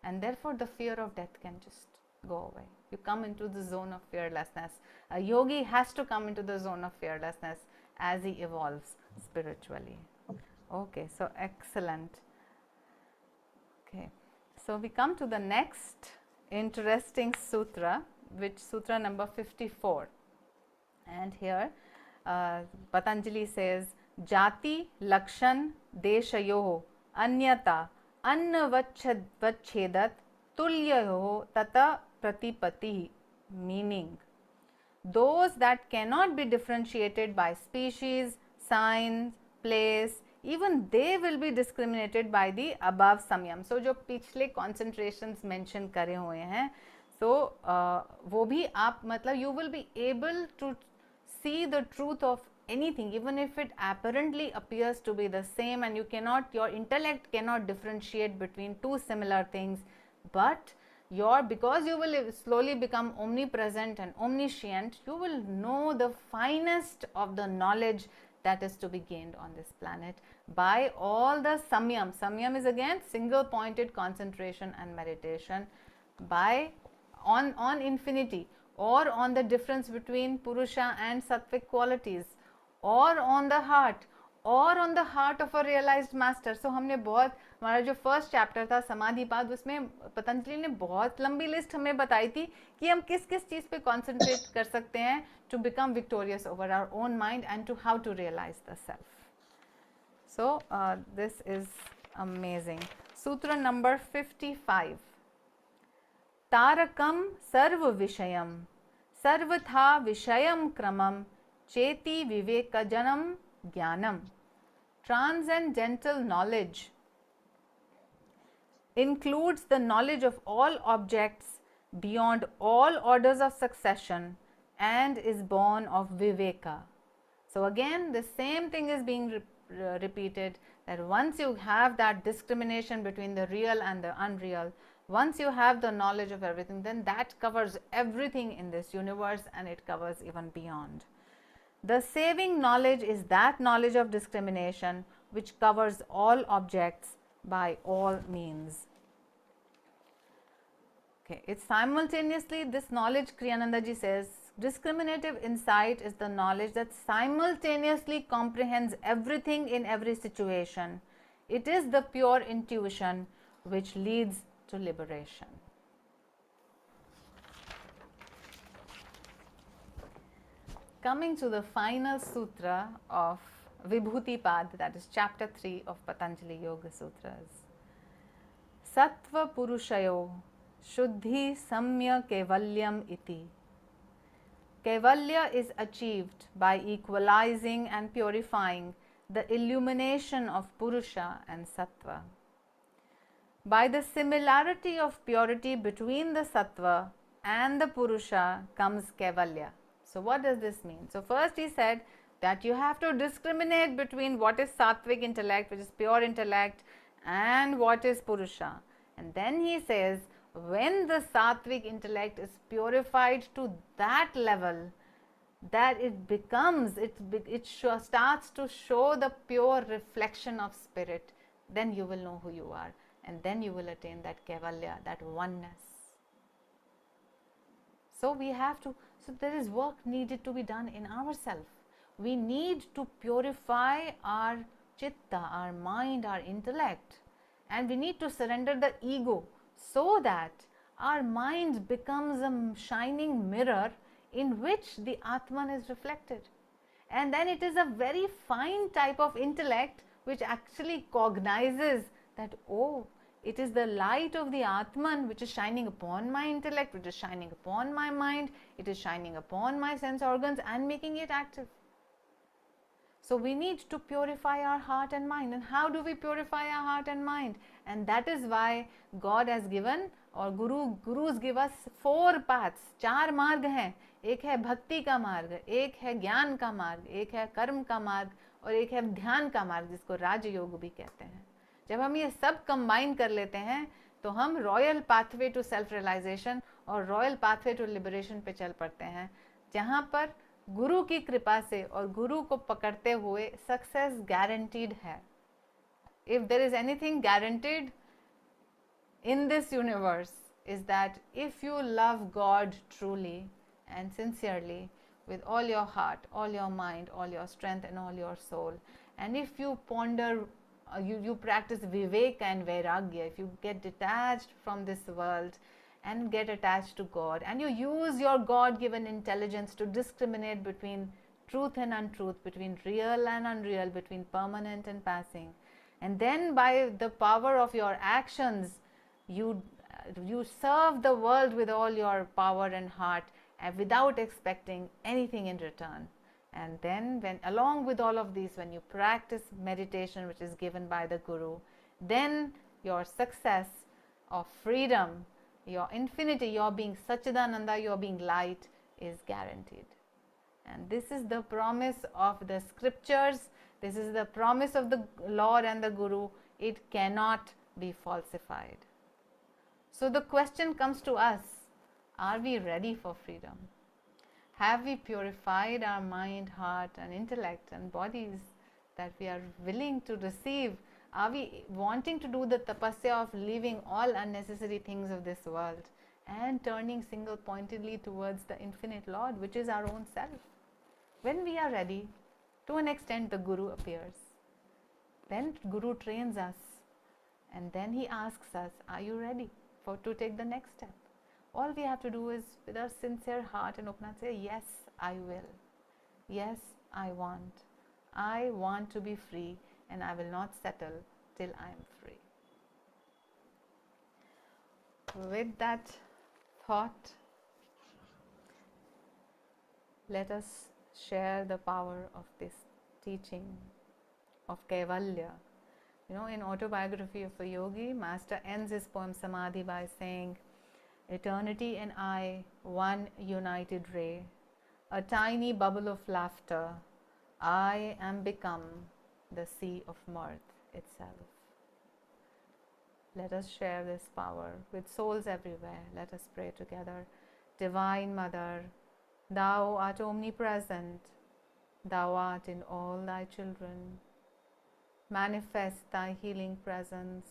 And therefore the fear of death can just go away. You come into the zone of fearlessness. A yogi has to come into the zone of fearlessness as he evolves spiritually. Okay, so excellent. Okay, so we come to the next interesting sutra, which sutra number 54. And here Patanjali says, Jati Lakshan Deshayo Anyata Annavachchedat Tulyayo Tata Pratipati, meaning those that cannot be differentiated by species, sign, place, even they will be discriminated by the above samyam. So जो पिछले concentrations mention करे हुए हैं, so वो भी आप मतलब you will be able to see the truth of anything, even if it apparently appears to be the same, and you cannot, your intellect cannot differentiate between two similar things, but because you will slowly become omnipresent and omniscient, you will know the finest of the knowledge that is to be gained on this planet by all the samyam. Samyam is again single pointed concentration and meditation by on infinity, or on the difference between Purusha and Sattvic qualities, or on the heart, और on the heart of a realized master. So हमने बहुत, हमारा जो first chapter था समाधि पाद, उसमें पतंजलि ने बहुत लंबी लिस्ट हमें बताई थी कि हम किस किस चीज़ पे कॉन्सेंट्रेट कर सकते हैं to become victorious over our own mind and to how to realise the self. So this is amazing. Sutra number 55. Tarakam sarva vishayam sarvatha vishayam kramam cheti vivekajanam jnanam. Transcendental knowledge includes the knowledge of all objects beyond all orders of succession and is born of viveka. So again the same thing is being repeated, that once you have that discrimination between the real and the unreal, once you have the knowledge of everything, then that covers everything in this universe and it covers even beyond. The saving knowledge is that knowledge of discrimination which covers all objects by all means. Okay, it's simultaneously this knowledge, Kriyananda ji says, discriminative insight is the knowledge that simultaneously comprehends everything in every situation. It is the pure intuition which leads to liberation. Coming to the final sutra of Vibhuti Pad, that is chapter 3 of Patanjali Yoga Sutras. Sattva Purushayo Shuddhi Samya Kevalyam iti. Kevalya is achieved by equalizing and purifying the illumination of Purusha and Sattva. By the similarity of purity between the Sattva and the Purusha comes Kevalya. So what does this mean? So first he said that you have to discriminate between what is Sattvic intellect, which is pure intellect, and what is Purusha. And then he says, when the Sattvic intellect is purified to that level, that it becomes, starts to show the pure reflection of spirit, then you will know who you are, and then you will attain that Kevalya, that oneness. So we have to, so there is work needed to be done in ourselves. We need to purify our chitta, our mind, our intellect, and we need to surrender the ego so that our mind becomes a shining mirror in which the Atman is reflected. And then it is a very fine type of intellect which actually cognizes that, oh, it is the light of the Atman which is shining upon my intellect, which is shining upon my mind, it is shining upon my sense organs and making it active. So we need to purify our heart and mind. And how do we purify our heart and mind? And that is why God has given, or gurus give us 4 paths, 4 मार्ग हैं. एक है भक्ति का मार्ग, एक है ज्ञान का मार्ग, एक है कर्म का मार्ग, और एक है ध्यान का मार्ग, जिसको राजयोग भी कहते हैं. जब हम ये सब कंबाइन कर लेते हैं तो हम royal pathway to self realisation और रॉयल पाथवे टू लिबरेशन पे चल पड़ते हैं, जहाँ पर गुरु की कृपा से और गुरु को पकड़ते हुए सक्सेस गारंटीड है. If there is anything guaranteed in this universe is that if you love God truly and sincerely with all your heart, all your mind, all your strength and all your soul, and if you ponder, you practice Viveka and Vairagya, if you get detached from this world and get attached to God, and you use your God-given intelligence to discriminate between truth and untruth, between real and unreal, between permanent and passing, and then by the power of your actions you serve the world with all your power and heart and without expecting anything in return. And then when along with all of these, when you practice meditation which is given by the Guru, then your success of freedom, your infinity, your being Satchidananda, your being light is guaranteed. And this is the promise of the scriptures, this is the promise of the Lord and the Guru. It cannot be falsified. So the question comes to us, are we ready for freedom? Have we purified our mind, heart and intellect and bodies that we are willing to receive? Are we wanting to do the tapasya of leaving all unnecessary things of this world and turning single-pointedly towards the infinite Lord, which is our own self? When we are ready, to an extent the Guru appears. Then Guru trains us and then he asks us, are you ready to take the next step? All we have to do is with our sincere heart and open heart say, yes, I will. Yes, I want. I want to be free and I will not settle till I am free. With that thought, let us share the power of this teaching of Kaivalya. You know, in Autobiography of a Yogi, Master ends his poem Samadhi by saying, eternity and I, one united ray, a tiny bubble of laughter, I am become the sea of mirth itself. Let us share this power with souls everywhere. Let us pray together. Divine Mother, Thou art omnipresent, Thou art in all Thy children. Manifest Thy healing presence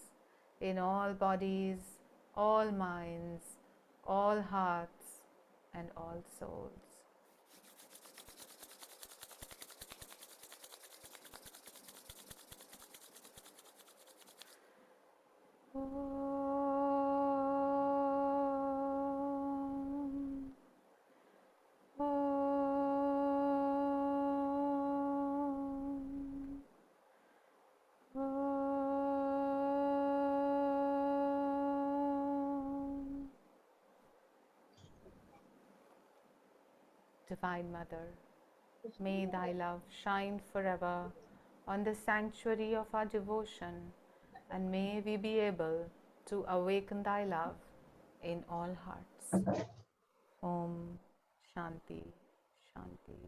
in all bodies, all minds, all hearts and all souls. Divine Mother, may Thy love shine forever on the sanctuary of our devotion, and may we be able to awaken Thy love in all hearts. Om Shanti Shanti.